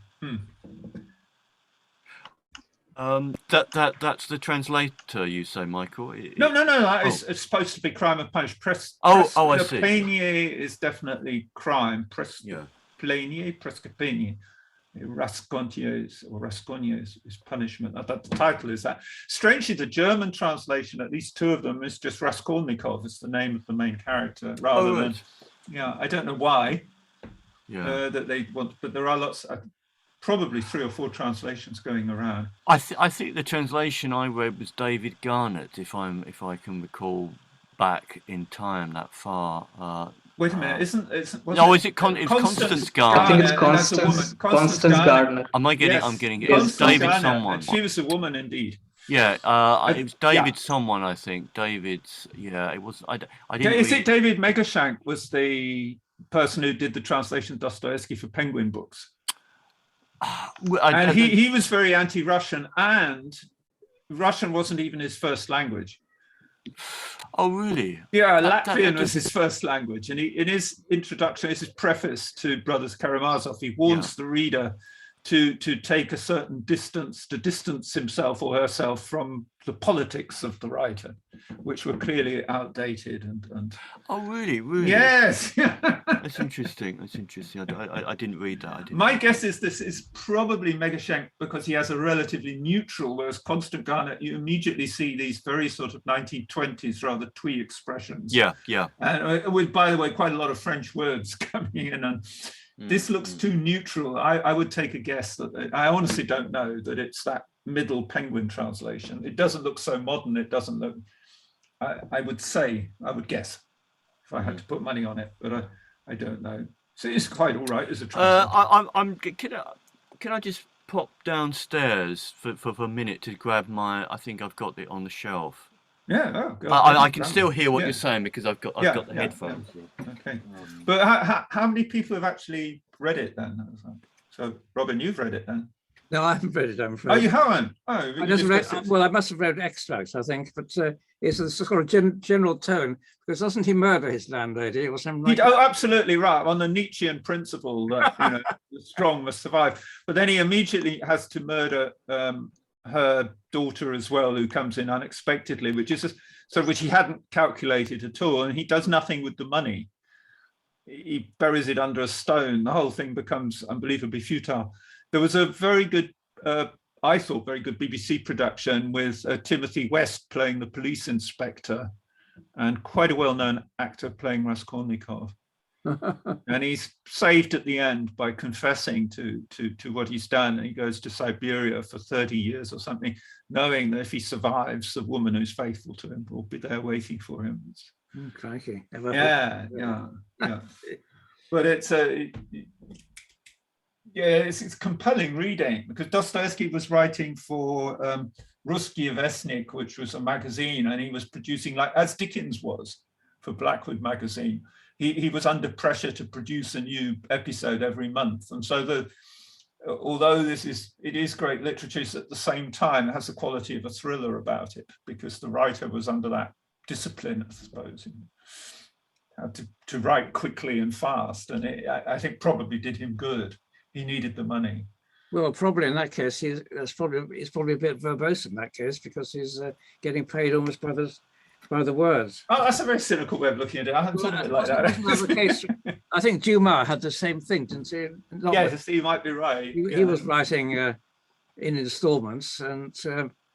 That's the translator, you say, Michael? No. It's supposed to be Crime and Punishment. I see. Prestopinion is definitely crime. Yeah. Prestopinion. Rasconio is punishment. The title is that. Strangely, the German translation, at least two of them, is just Raskolnikov. It's the name of the main character, rather than. Yeah, I don't know why. Yeah. That they want, but there are lots. Probably 3 or 4 translations going around. I think the translation I read was David Garnett, if I can recall back in time that far. Wait a minute, isn't it Constance Garnett? I think it's Constance Garnett. Am I getting? Yes, I'm getting it. Constance It's David Garnett, someone. and she was a woman indeed. Yeah, it was David someone, I think. David's. Yeah, it was. I didn't. Is it David Megashank was the person who did the translation of Dostoevsky for Penguin books? And he was very anti-Russian, and Russian wasn't even his first language. Oh, really? Yeah, Latvian was his first language. And in his introduction, his preface to Brothers Karamazov, he warns the reader to take a certain distance, to distance himself or herself from the politics of the writer, which were clearly outdated. And oh, really? Yes. That's interesting. I didn't read that. My guess is this is probably Megashank because he has a relatively neutral, whereas Constant Garnett, you immediately see these very sort of 1920s, rather twee expressions. Yeah. And with, by the way, quite a lot of French words coming in. And this looks too neutral. I would take a guess that I honestly don't know that it's that middle Penguin translation. It doesn't look so modern. It doesn't look. I would guess, if I had to put money on it, but I don't know. So it's quite all right as a translation. Can I just pop downstairs for a minute to grab my? I think I've got it on the shelf. Yeah, oh, God. I can still hear what you're saying because I've got the headphones. Yeah. Okay, but how many people have actually read it then? So, Robin, you've read it then? No, I haven't read it, I'm afraid. Oh, you haven't? Oh, I must have read extracts, I think, but it's a sort of general tone, because doesn't he murder his landlady or something like that? Oh, absolutely right, on the Nietzschean principle that the strong must survive. But then he immediately has to murder her daughter as well, who comes in unexpectedly, which he hadn't calculated at all, and he does nothing with the money. He buries it under a stone. The whole thing becomes unbelievably futile. There was a very good, I thought, very good BBC production with Timothy West playing the police inspector and quite a well-known actor playing Raskolnikov. And he's saved at the end by confessing to what he's done. And he goes to Siberia for 30 years or something, knowing that if he survives, the woman who's faithful to him will be there waiting for him. Crikey. Yeah. But it's compelling reading, because Dostoevsky was writing for Ruski Vestnik, which was a magazine, and he was producing, like as Dickens was for Blackwood magazine. He was under pressure to produce a new episode every month, and so although it is great literature, it's at the same time it has the quality of a thriller about it, because the writer was under that discipline, I suppose, had to write quickly and fast, and I think probably did him good. He needed the money. Well, probably in that case, he's probably a bit verbose in that case, because he's getting paid almost by the words. Oh, that's a very cynical way of looking at it. I hadn't thought of it like that. The case. I think Dumas had the same thing, didn't he? Yes, you might be right. He was writing in installments and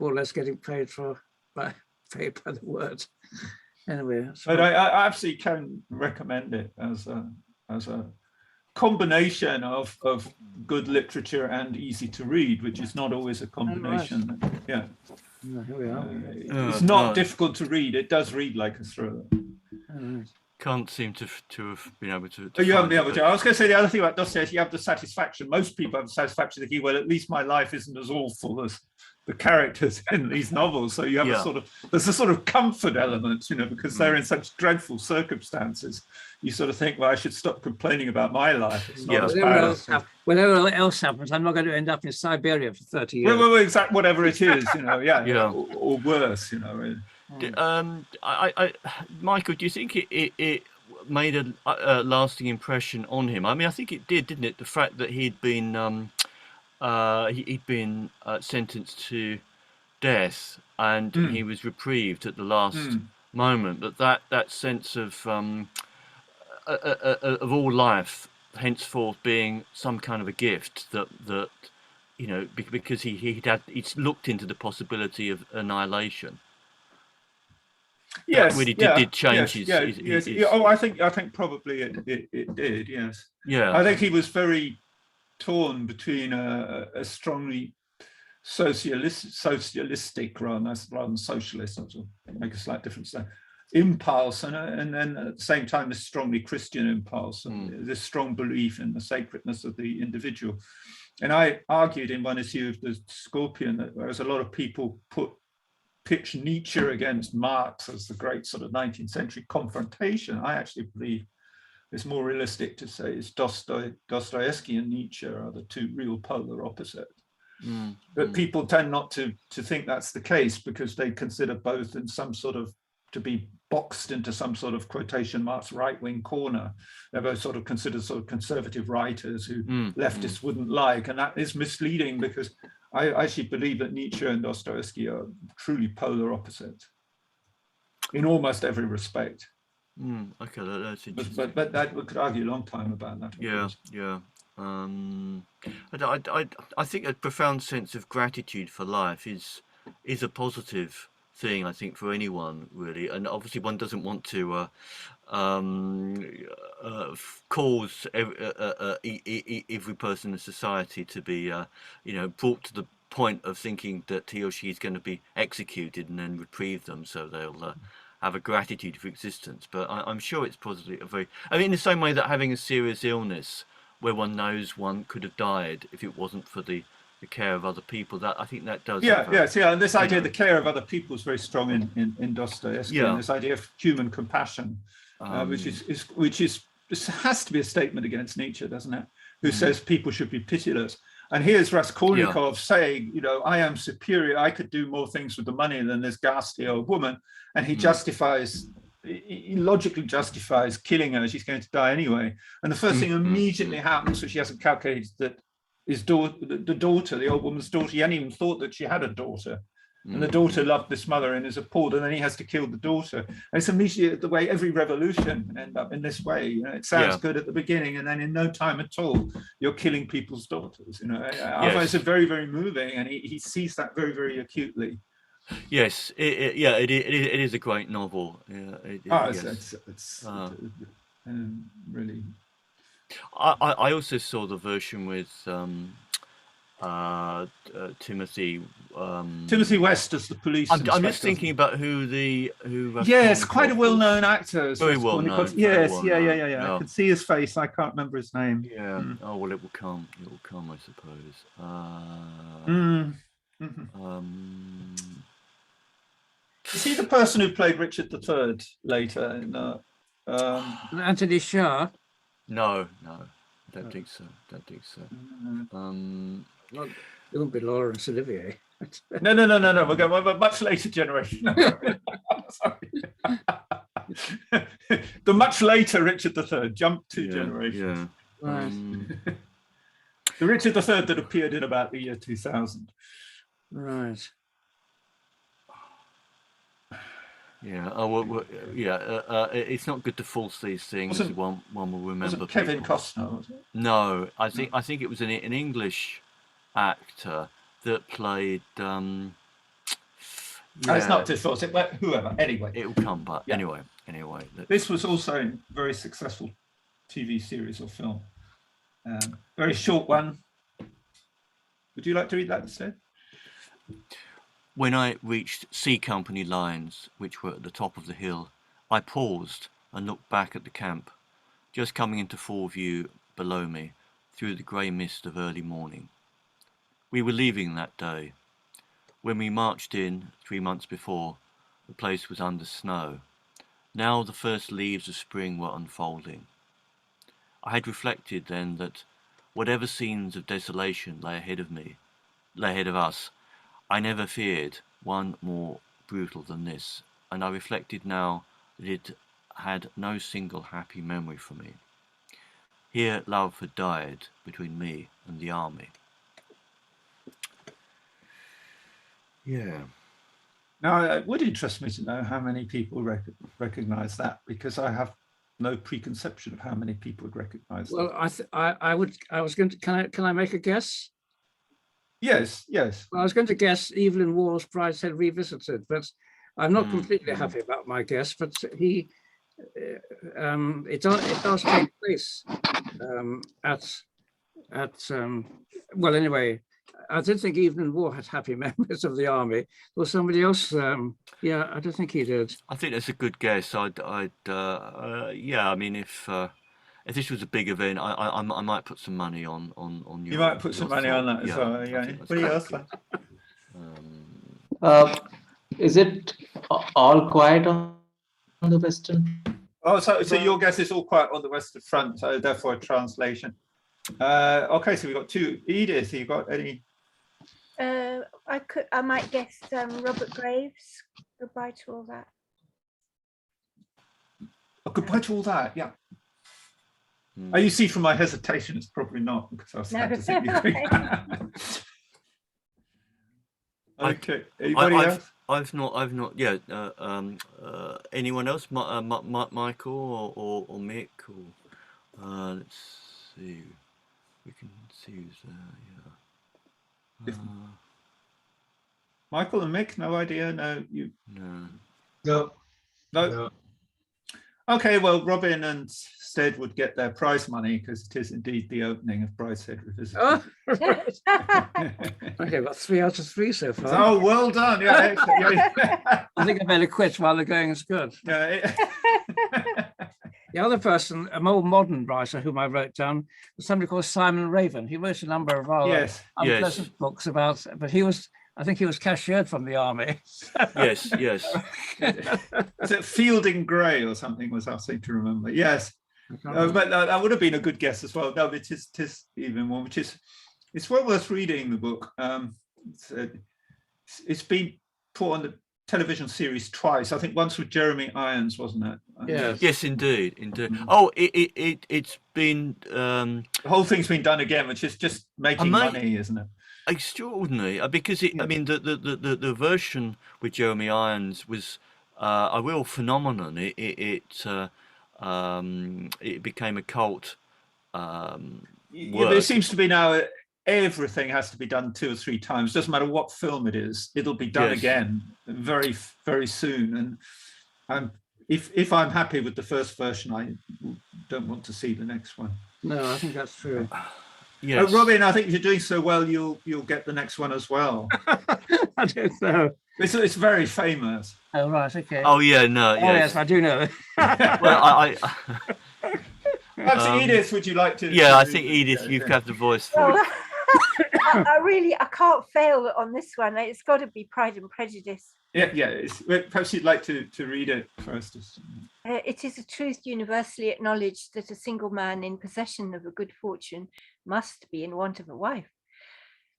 more or less getting paid by the words. Anyway, but I absolutely can recommend it as a combination of good literature and easy to read, which is not always a combination. Oh, right. Yeah. Here we are. It's not no. difficult to read. It does read like a thriller. Can't seem to have been able to. Oh, you haven't been find able it, to. I was going to say the other thing about Dostoevsky, you have the satisfaction. Most people have the satisfaction thinking, well, at least my life isn't as awful as the characters in these novels. So you have there's a sort of comfort element, because they're in such dreadful circumstances. You sort of think, well, I should stop complaining about my life. It's not as bad. Whatever else happens, I'm not going to end up in Siberia for 30 years. Well, exactly, whatever it is, or worse, Michael, do you think it made a lasting impression on him? I mean, I think it did, didn't it? The fact that he'd been sentenced to death and he was reprieved at the last moment. That sense of all life henceforth being some kind of a gift that because he'd looked into the possibility of annihilation. Yes, that really did change his. Oh, I think probably it did. Yes. Yeah. I think he was very torn between a strongly socialistic rather than socialist, to make a slight difference there, impulse, and then at the same time this strongly Christian impulse, and this strong belief in the sacredness of the individual. And I argued in one issue of the Scorpion that whereas a lot of people pitch Nietzsche against Marx as the great sort of 19th century confrontation, I actually believe it's more realistic to say it's Dostoevsky and Nietzsche are the two real polar opposites. But people tend not to think that's the case because they consider both in some sort of to be boxed into some sort of quotation marks right-wing corner. They're both sort of considered sort of conservative writers who leftists wouldn't like, and that is misleading because I actually believe that Nietzsche and Dostoevsky are truly polar opposites in almost every respect. Okay, that's interesting. But that we could argue a long time about that. Yeah. I think a profound sense of gratitude for life is a positive thing, I think, for anyone really, and obviously one doesn't want to cause every person in society to be brought to the point of thinking that he or she is going to be executed and then reprieve them so they'll have a gratitude for existence. But I'm sure it's positive. In the same way that having a serious illness where one knows one could have died if it wasn't for the care of other people, that I think that does. And this idea of the care of other people is very strong in Dostoevsky. And this idea of human compassion, which has to be a statement against Nietzsche, doesn't it? Who says people should be pitiless. And here's Raskolnikov saying, I am superior. I could do more things with the money than this ghastly old woman. And he he logically justifies killing her. She's going to die anyway. And the first thing immediately happens, which she hasn't calculated, that his daughter, the old woman's daughter, he hadn't even thought that she had a daughter. And the daughter loved this mother and is appalled, and then he has to kill the daughter. And it's immediately the way every revolution ends up in this way. It sounds good at the beginning, and then in no time at all, you're killing people's daughters. I find it's very, very moving, and he sees that very, very acutely. Yes, it is a great novel. It's really. I also saw the version with Timothy West as the police. I'm just thinking about who. Yes, quite a well-known actor. Very well known. Yes, yeah. I can see his face. I can't remember his name. Yeah. Oh well, it will come. It will come, I suppose. Is he the person who played Richard III later in Anthony Shah? No, I don't think so. It won't be Laurence Olivier. No. We're going a much later generation. Sorry. The much later Richard III, jump 2 generations. Yeah. Right. The Richard III that appeared in about the year 2000. Right. Yeah. Oh well, it's not good to force these things. One will remember. Was it Kevin Costner? Was it? No, I think it was an English actor that played. It's not to force it, but whoever. Anyway, it will come. But anyway. This was also a very successful TV series or film. Very short one. Would you like to read that instead? When I reached C Company lines, which were at the top of the hill, I paused and looked back at the camp, just coming into full view below me through the grey mist of early morning. We were leaving that day. When we marched in 3 months before, the place was under snow. Now the first leaves of spring were unfolding. I had reflected then that whatever scenes of desolation lay ahead of us, I never feared one more brutal than this, and I reflected now that it had no single happy memory for me. Here love had died between me and the army. Yeah. Now, it would interest me to know how many people recognize that, because I have no preconception of how many people would recognize that. Well, I was going to, can I make a guess? Yes, yes. Well, I was going to guess Evelyn Waugh's Brideshead Revisited, but I'm not completely happy about my guess. But it does take place well, anyway, I didn't think Evelyn Waugh had happy memories of the army, or somebody else. Yeah, I don't think he did. I think that's a good guess. Yeah. I mean, if this was a big event, I might put some money on your. You might put some money on that as well. Yeah. Anybody else? Is it all quiet on the Western? Oh, so your guess is all quiet on the Western Front, so therefore a translation. Okay, so we've got two. Edith, you got any? I might guess Robert Graves. Goodbye to all that. Oh, goodbye to all that. Yeah. Oh, you see from my hesitation, it's probably not, because I was had to think you Okay. Anybody else? I've not. Yeah. Anyone else? Michael or Mick? Or let's see. We can see who's there. Yeah. Michael and Mick, no idea. No, you. No. No. Okay, well, Robin and Stead would get their prize money because it is indeed the opening of Brideshead Revisited. Oh, right. Okay, got 3 out of 3 so far. Oh, well done. Yeah, yeah. I think I better quit while the going is good. Yeah. The other person, a more modern writer whom I wrote down, was somebody called Simon Raven. He wrote a number of rather unpleasant books about, but I think he was cashiered from the army. Yes. Is it Fielding Grey or something? Was I seem to remember? Yes, but that would have been a good guess as well. No, it is even one, which is it's well worth reading the book. It's been put on the television series twice. I think once with Jeremy Irons, wasn't it? Yes, indeed. Oh, it's been the whole thing's been done again, which is just making money, isn't it? Extraordinary, because I mean the version with Jeremy Irons was a real phenomenon. It became a cult. But it seems to be now everything has to be done 2 or 3 times. Doesn't matter what film it is, it'll be done again very, very soon. And if I'm happy with the first version, I don't want to see the next one. No, I think that's true. Yes. Robin, I think you're doing so well, you'll get the next one as well. I don't know. It's very famous. Oh right, okay. Oh yeah, no. Yes, I do know. Well, Perhaps Edith, would you like to? Yeah, I think Edith, you've got the voice for it. I can't fail on this one. It's got to be Pride and Prejudice. Yeah. Perhaps you'd like to read it first. It is a truth universally acknowledged that a single man in possession of a good fortune must be in want of a wife.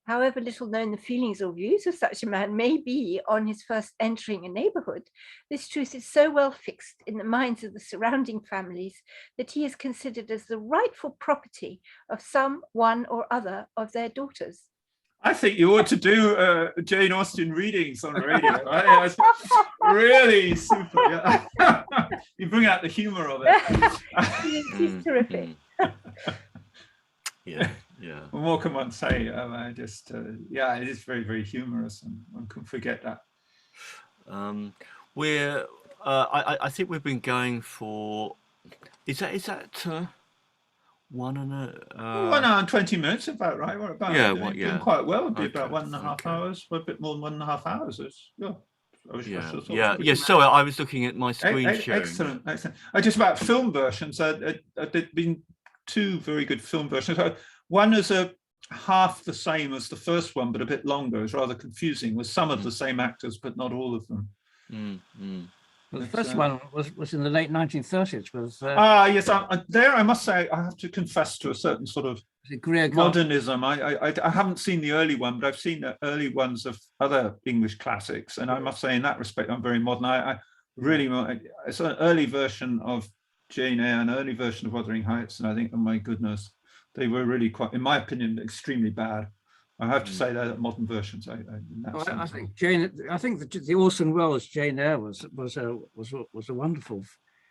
However little known the feelings or views of such a man may be on his first entering a neighbourhood, this truth is so well fixed in the minds of the surrounding families that he is considered as the rightful property of some one or other of their daughters. I think you ought to do Jane Austen readings on radio. It's really super. Yeah. You bring out the humour of it. It's terrific. Yeah. Well, what can one say? It is very, very humorous, and one can forget that. I think we've been going for. Is that 1 hour and 20 minutes, about right. We're about doing quite well. It'd be about 1.5 hours, a bit more than 1.5 hours. Sorry, I was looking at my screen sharing. Excellent. Just about film versions. There'd been 2 very good film versions. One is half the same as the first one, but a bit longer. It's rather confusing, with some of the same actors, but not all of them. Well, the first one was in the late 1930s. Yes, I must say, I have to confess to a certain sort of modernism. I haven't seen the early one, but I've seen the early ones of other English classics, and I must say, in that respect, I'm very modern. I really, it's an early version of Jane Eyre, an early version of Wuthering Heights, and I think, oh my goodness, they were really quite, in my opinion, extremely bad. I have to say that modern versions. I think the Orson Welles Jane Eyre was a wonderful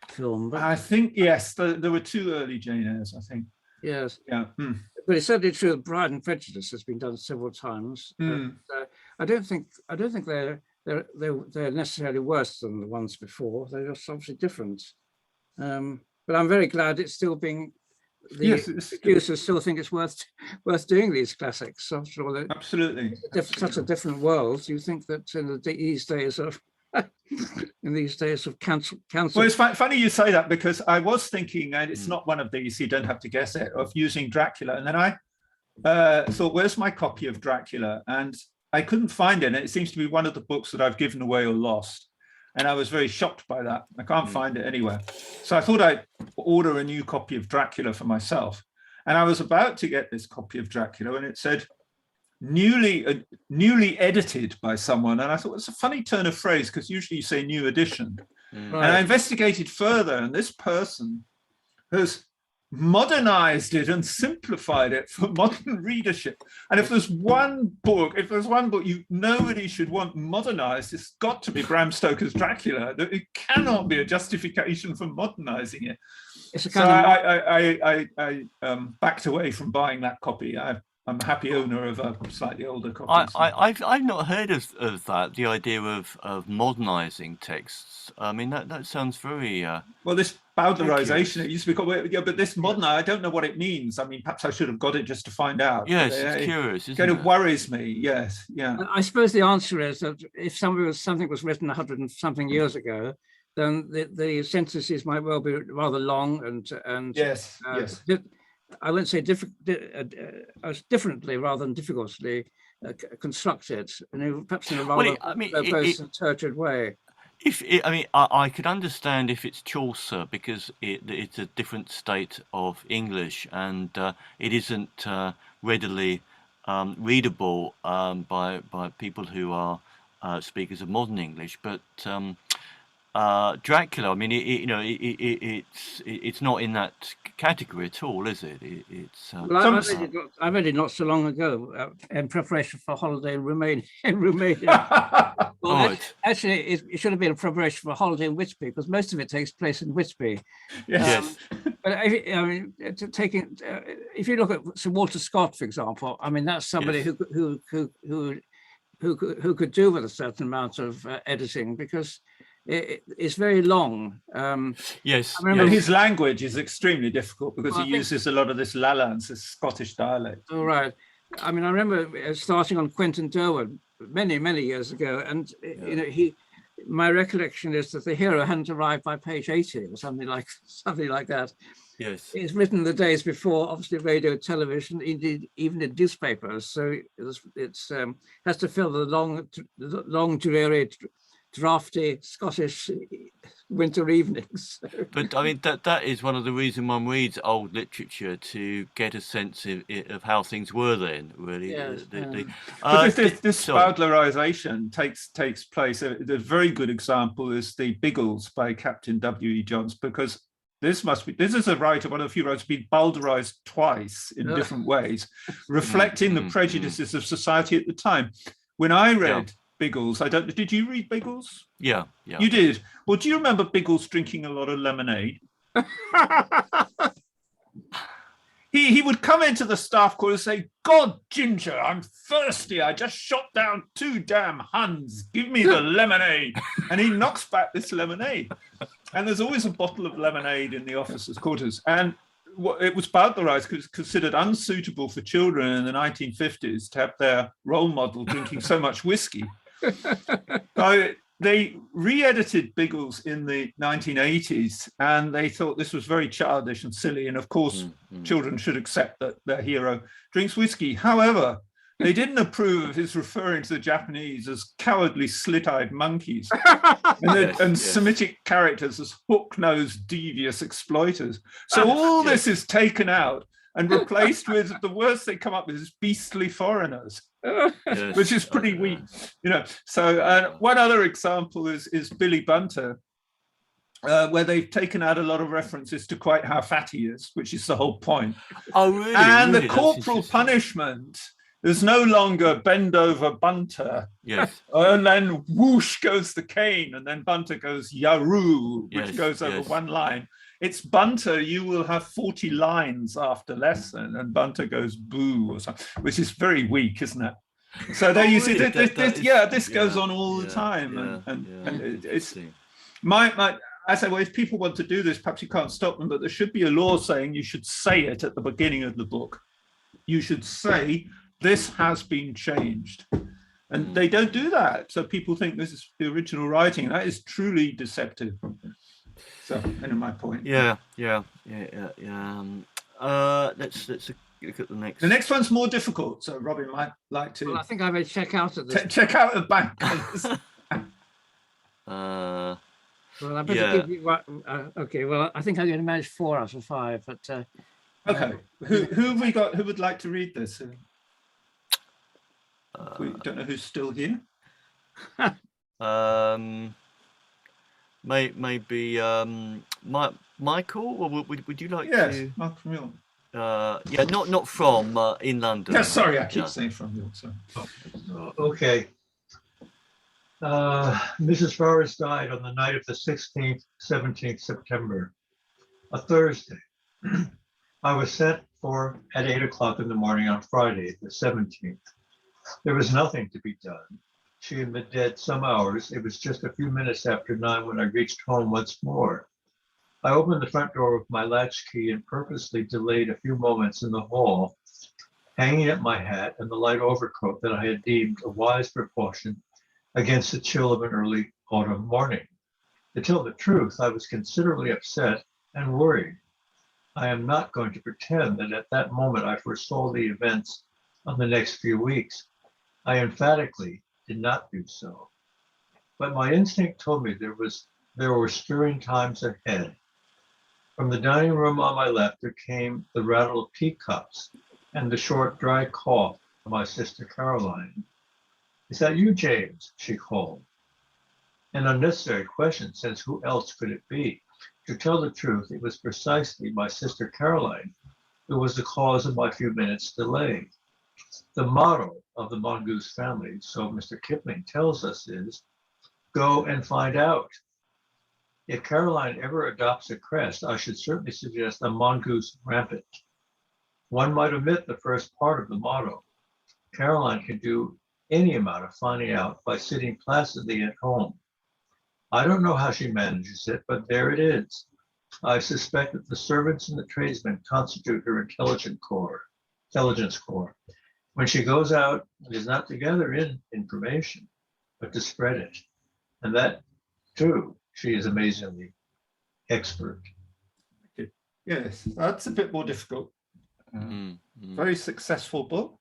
film. But I think yes, there were 2 early Jane Eyres. I think yes, yeah. But it's certainly true that Pride and Prejudice has been done several times. I don't think they're necessarily worse than the ones before. They're just obviously different. But I'm very glad it's still being. Producers still think it's worth doing these classics. After all, absolutely, such a different world. You think that in these days of cancel. Well, it's funny you say that, because I was thinking, and it's not one of these, you don't have to guess it, of using Dracula, and then I thought, where's my copy of Dracula? And I couldn't find it. And it seems to be one of the books that I've given away or lost. And I was very shocked by that. I can't find it anywhere. So I thought I'd order a new copy of Dracula for myself. And I was about to get this copy of Dracula, and it said, newly edited by someone. And I thought, it's a funny turn of phrase, because usually you say new edition. And I investigated further, and this person has modernized it and simplified it for modern readership. And if there's one book nobody should want modernized, it's got to be Bram Stoker's Dracula. It cannot be a justification for modernizing it. So I backed away from buying that copy. I'm a happy owner of a slightly older copy. I've not heard of that, the idea of modernizing texts. I mean, that sounds very well, this bowdlerization, it used to be called, but this modern, I don't know what it means. I mean, perhaps I should have got it just to find out. Yes, it's curious, isn't it? Kind of worries me. Yes, yeah. I suppose the answer is that if something was written 100 and something years ago, then the sentences might well be rather long and yes. I wouldn't say differently rather than difficultly constructed, perhaps in a rather verbose and turgid way. I could understand if it's Chaucer, because it's a different state of English, and it isn't readily readable by people who are speakers of modern English. But Dracula, I mean, it's not in that category at all, is it? I read it not so long ago in preparation for a holiday in Romania. Well, actually, it should have been a preparation for a holiday in Whitby, because most of it takes place in Whitby. Yes. But if you look at Sir Walter Scott, for example, I mean, that's somebody who could do with a certain amount of editing, because it's very long. Yes. His language is extremely difficult, because he uses a lot of this Lallans, this Scottish dialect. Oh, right. I mean, I remember starting on Quentin Durward many years ago, and my recollection is that the hero hadn't arrived by page 80 or something like that. Yes, it's written the days before, obviously, radio, television, indeed even in newspapers. So it's has to fill the long dreary, drafty Scottish winter evenings. But I mean, that is one of the reasons one reads old literature, to get a sense of how things were then, really. Yes, but this bowdlerization takes place. A very good example is the Biggles by Captain W.E. Johns, because this is a writer, one of the few writers, been bowdlerized twice in different ways, reflecting the prejudices of society at the time. When I read Biggles, did you read Biggles? Yeah. You did? Well, do you remember Biggles drinking a lot of lemonade? He would come into the staff quarters and say, "God, Ginger, I'm thirsty. I just shot down 2 damn Huns. Give me the lemonade." And he knocks back this lemonade. And there's always a bottle of lemonade in the officers' quarters. And it was Bowdlerized because it was considered unsuitable for children in the 1950s to have their role model drinking so much whiskey. So they re-edited Biggles in the 1980s, and they thought this was very childish and silly. And of course, children should accept that their hero drinks whiskey. However, they didn't approve of his referring to the Japanese as cowardly, slit-eyed monkeys and Semitic characters as hook-nosed, devious exploiters. So all this is taken out and replaced with the worst they come up with is beastly foreigners, which is pretty weak, you know. So one other example is Billy Bunter, where they've taken out a lot of references to quite how fat he is, which is the whole point. Oh, really? And really? the corporal punishment is no longer bend over Bunter. Yes. And then whoosh goes the cane, and then Bunter goes Yaroo, which goes over one line. It's Bunter, you will have 40 lines after lesson, and Bunter goes boo or something, which is very weak, isn't it? So there you see, this goes on all the time, and it's my. I say, well, if people want to do this, perhaps you can't stop them, but there should be a law saying you should say it at the beginning of the book. You should say this has been changed, and they don't do that. So people think this is the original writing. That is truly deceptive. So, anyway, my point. Yeah. Let's look at the next. The next one's more difficult. So Robin might like to. Well, I think I may check out of this. Check out the back. Well, I better give you what. Okay. Well, I think I'm going to manage 4 out of 5. But okay, who have we got? Who would like to read this? We don't know who's still here. Maybe Michael, or would you like to? Yes, Michael from York. Yeah, not from in London. Yeah, sorry, I keep saying from York. Sorry. Okay. Mrs. Forrest died on the night of the 16th, 17th September, a Thursday. I was sent for at 8 o'clock in the morning on Friday, the 17th. There was nothing to be done. She had been dead some hours. It was just a few minutes after 9 when I reached home once more. I opened the front door with my latchkey and purposely delayed a few moments in the hall, hanging up my hat and the light overcoat that I had deemed a wise precaution against the chill of an early autumn morning. To tell the truth, I was considerably upset and worried. I am not going to pretend that at that moment I foresaw the events of the next few weeks. I emphatically did not do so. But my instinct told me there were stirring times ahead. From the dining room on my left, there came the rattle of teacups and the short, dry cough of my sister Caroline. "Is that you, James?" she called. An unnecessary question, since who else could it be? To tell the truth, it was precisely my sister Caroline who was the cause of my few minutes' delay. The motto of the mongoose family, so Mr. Kipling tells us, is go and find out. If Caroline ever adopts a crest, I should certainly suggest a mongoose rampant. One might omit the first part of the motto. Caroline can do any amount of finding out by sitting placidly at home. I don't know how she manages it, but there it is. I suspect that the servants and the tradesmen constitute her intelligence core. When she goes out, it is not to gather in information, but to spread it. And that, too, she is amazingly expert. Yes, that's a bit more difficult. Very successful book.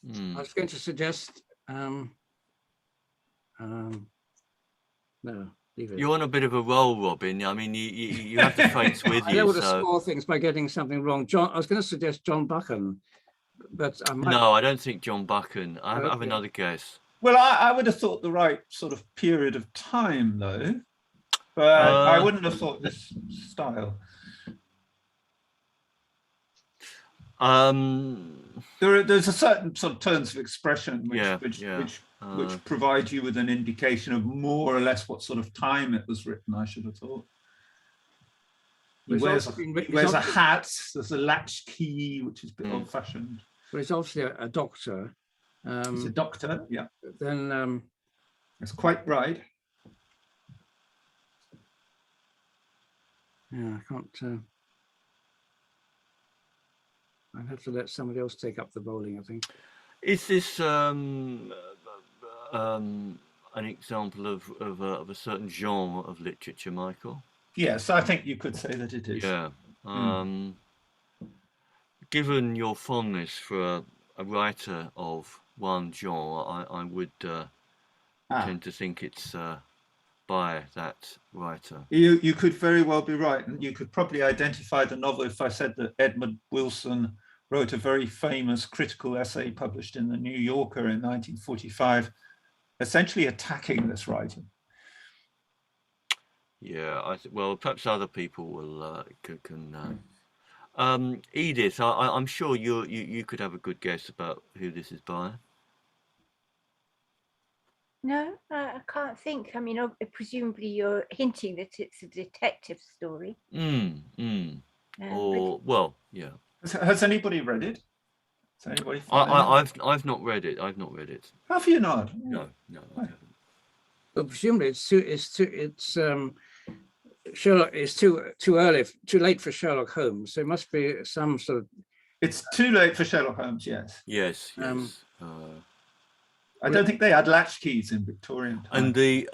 I was going to suggest. No, leave it. You're on a bit of a roll, Robin. I mean, you have the Franks with you. I don't want to spoil things by getting something wrong. John, I was going to suggest John Buchan, but I might... No, I don't think John Buchan. I have another guess. Well, I would have thought the right sort of period of time, though, but I wouldn't have thought this style. There's a certain sort of turns of expression which provide you with an indication of more or less what sort of time it was written, I should have thought. He wears a hat, there's a latchkey, which is a bit old-fashioned. But he's obviously a doctor. He's a doctor, yeah. Then it's quite right. Yeah, I can't. I'd have to let somebody else take up the bowling, I think. Is this an example of a certain genre of literature, Michael? Yes, I think you could say that it is. Yeah. Given your fondness for a writer of one genre, I would tend to think it's by that writer. You could very well be right, and you could probably identify the novel if I said that Edmund Wilson wrote a very famous critical essay published in the New Yorker in 1945, essentially attacking this writer. Yeah, well, perhaps other people will can. Edith, I'm sure you could have a good guess about who this is by. No, I can't think. I mean, presumably you're hinting that it's a detective story. Or well, yeah. Has anybody read it? Has anybody? I've not read it. I've not read it. Have you not? No, I haven't. Well, presumably Sherlock is too early, too late for Sherlock Holmes. So it must be some sort of. It's too late for Sherlock Holmes. Yes. Yes. I don't think they had latchkeys in Victorian time. And the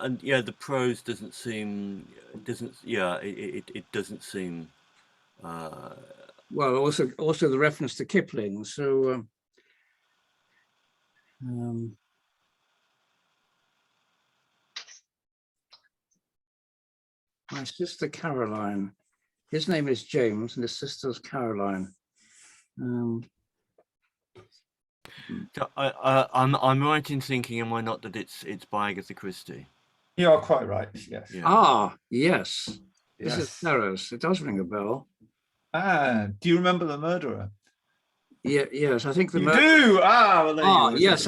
prose doesn't seem it doesn't seem. Well, also the reference to Kipling. So. My sister Caroline. His name is James, and his sister's Caroline. I'm right in thinking, am I not, that it's by Agatha Christie? You are quite right. Yes. Yeah. Ah, yes. This is Sarah's. It does ring a bell. Ah, do you remember the murderer? Yeah. Yes, I think the. You do. Well, there you go. Yes.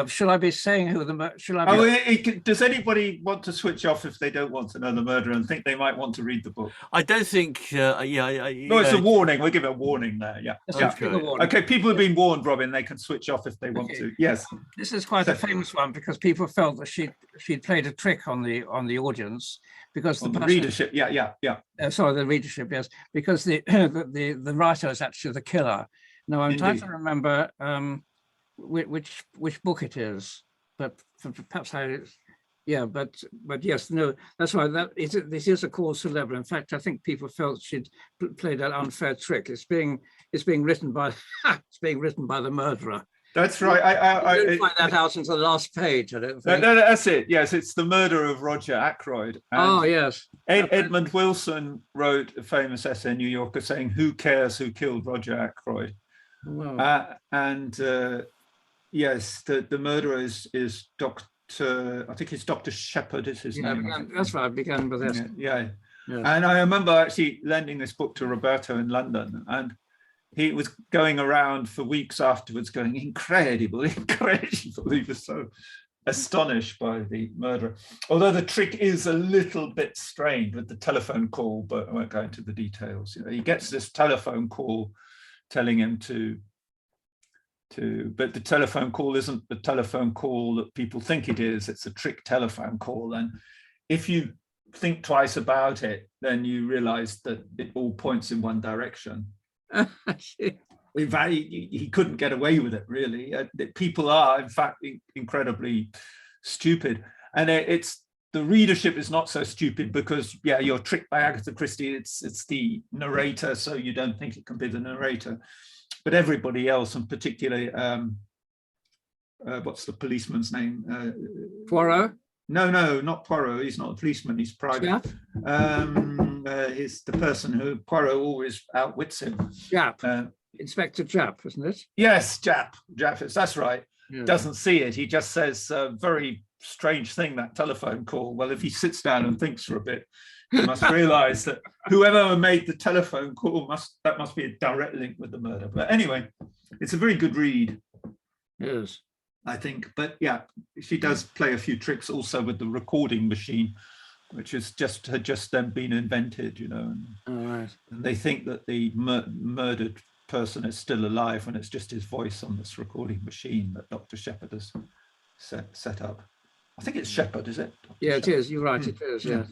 Shall I be saying who the? Shall I? Does anybody want to switch off if they don't want to know the murderer and think they might want to read the book? I don't think. No, it's a warning. We'll give it a warning there. Yeah. Okay. People have been warned, Robin. They can switch off if they want to. Yes. This is quite a famous one because people felt that she'd played a trick on the audience because the readership. Yeah. Sorry, the readership. Yes, because the writer is actually the killer. Now I'm trying to remember. Which book it is, but perhaps but yes, no, that's right. This is a cause célèbre. In fact, I think people felt she'd played that unfair trick. It's being written by the murderer. That's right. I didn't find that out until the last page. I don't think. No, that's it. Yes, it's the murder of Roger Ackroyd. And yes. Edmund Wilson wrote a famous essay in New Yorker saying, "Who cares who killed Roger Ackroyd?" Wow. Yes, the murderer is Dr. I think it's Dr. Shepherd is his name. That's right. I began with this. Yeah. And I remember actually lending this book to Roberto in London, and he was going around for weeks afterwards going, incredible. He was so astonished by the murderer. Although the trick is a little bit strained with the telephone call, but I won't go into the details. He gets this telephone call telling him but the telephone call isn't the telephone call that people think it is. It's a trick telephone call. And if you think twice about it, then you realize that it all points in one direction. He couldn't get away with it, really. People are, in fact, incredibly stupid. And it's the readership is not so stupid because, you're tricked by Agatha Christie. It's the narrator, so you don't think it can be the narrator. But everybody else, and particularly, what's the policeman's name? Poirot? No, not Poirot. He's not a policeman. He's private. He's the person who Poirot always outwits him. Japp. Inspector Japp, isn't it? Yes, Japp. That's right. Yeah. Doesn't see it. He just says a very strange thing, that telephone call. Well, if he sits down and thinks for a bit, you must realize that whoever made the telephone call must be a direct link with the murder. But anyway, it's a very good read. Yes, I think. But she does play a few tricks also with the recording machine, which had just then been invented, And, right. And they think that the murdered person is still alive when it's just his voice on this recording machine that Dr. Shepherd has set up. I think it's Shepherd, is it? It is. You're right. It is. Yeah.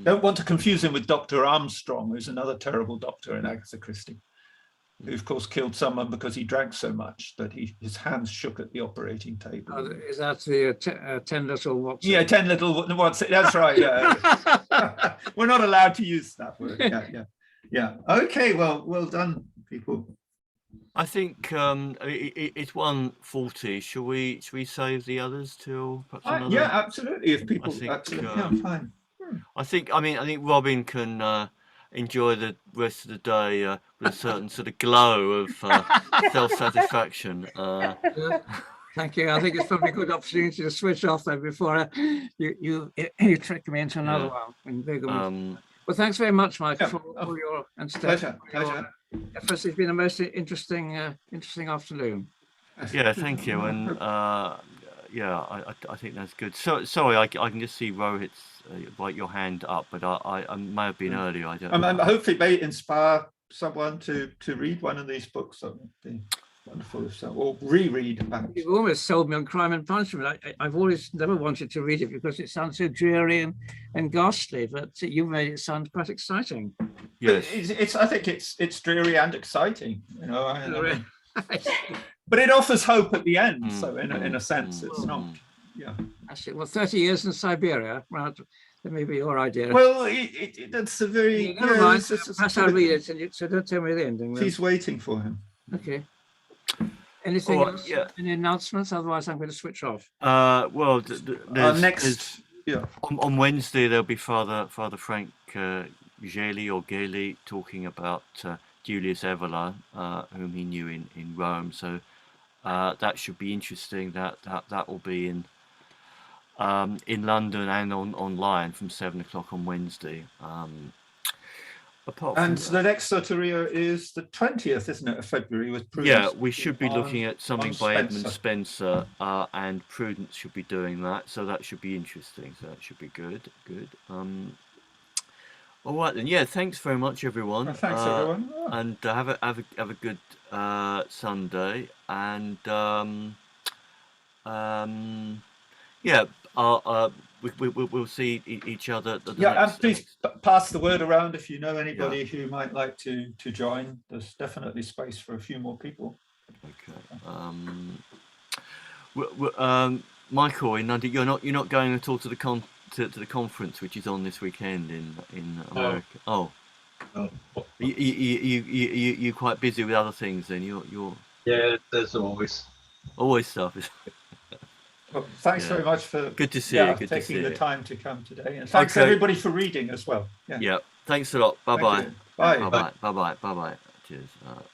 Don't want to confuse him with Dr. Armstrong, who's another terrible doctor in Agatha Christie, who of course killed someone because he drank so much that his hands shook at the operating table. Is that the 10 little Watson? Yeah, 10 little Watson. That's right. Yeah. We're not allowed to use that word. Yeah. Okay. Well done, people. I think it's 1:40. Shall we save the others till perhaps another? Yeah, absolutely. If people, think, absolutely, I'm fine. I think Robin can enjoy the rest of the day with a certain sort of glow of self-satisfaction. Thank you. I think it's probably a good opportunity to switch off there before you trick me into another one. Well, thanks very much, Michael, for your Pleasure. efforts. It's been a most interesting afternoon. Yeah, thank you. And yeah, I think that's good. So sorry, I can just see Rohit's like your hand up, but I may have been earlier. I don't know. Hopefully, it may inspire someone to read one of these books. That would be wonderful if so, or reread. You almost sold me on Crime and Punishment. I've always never wanted to read it because it sounds so dreary and ghastly, but you made it sound quite exciting. Yes, I think it's dreary and exciting. You know, but it offers hope at the end. So in a sense, it's not. Yeah. Actually, well, 30 years in Siberia. Well, that may be your idea. Well, that's a very. Never mind. Perhaps I'll read it. So don't tell me the ending. He's waiting for him. Okay. Anything else? Yeah. Any announcements? Otherwise, I'm going to switch off. Well, next. Yeah. On Wednesday there'll be Father Frank Geli talking about Julius Evola, whom he knew in Rome. So that should be interesting. That will be in London and online from 7 o'clock on Wednesday. And the next Soteria is the 20th, isn't it, of February with Prudence? Yeah, we should be looking at something by Edmund Spencer, and Prudence should be doing that, so that should be interesting. So that should be good. All right then. Yeah, thanks very much, everyone. Well, thanks, everyone. And have a good Sunday. And yeah. We'll see each other. And please pass the word around if you know anybody who might like to join. There's definitely space for a few more people. Okay. Michael, in London, you're not going at all to the conference which is on this weekend in America. Oh. You quite busy with other things then. You're. Yeah, there's always stuff. Well, thanks very much for good to see you. Taking the time to come today, and thanks everybody for reading as well. Yeah. Thanks a lot. Bye bye. Bye. Bye bye. Cheers.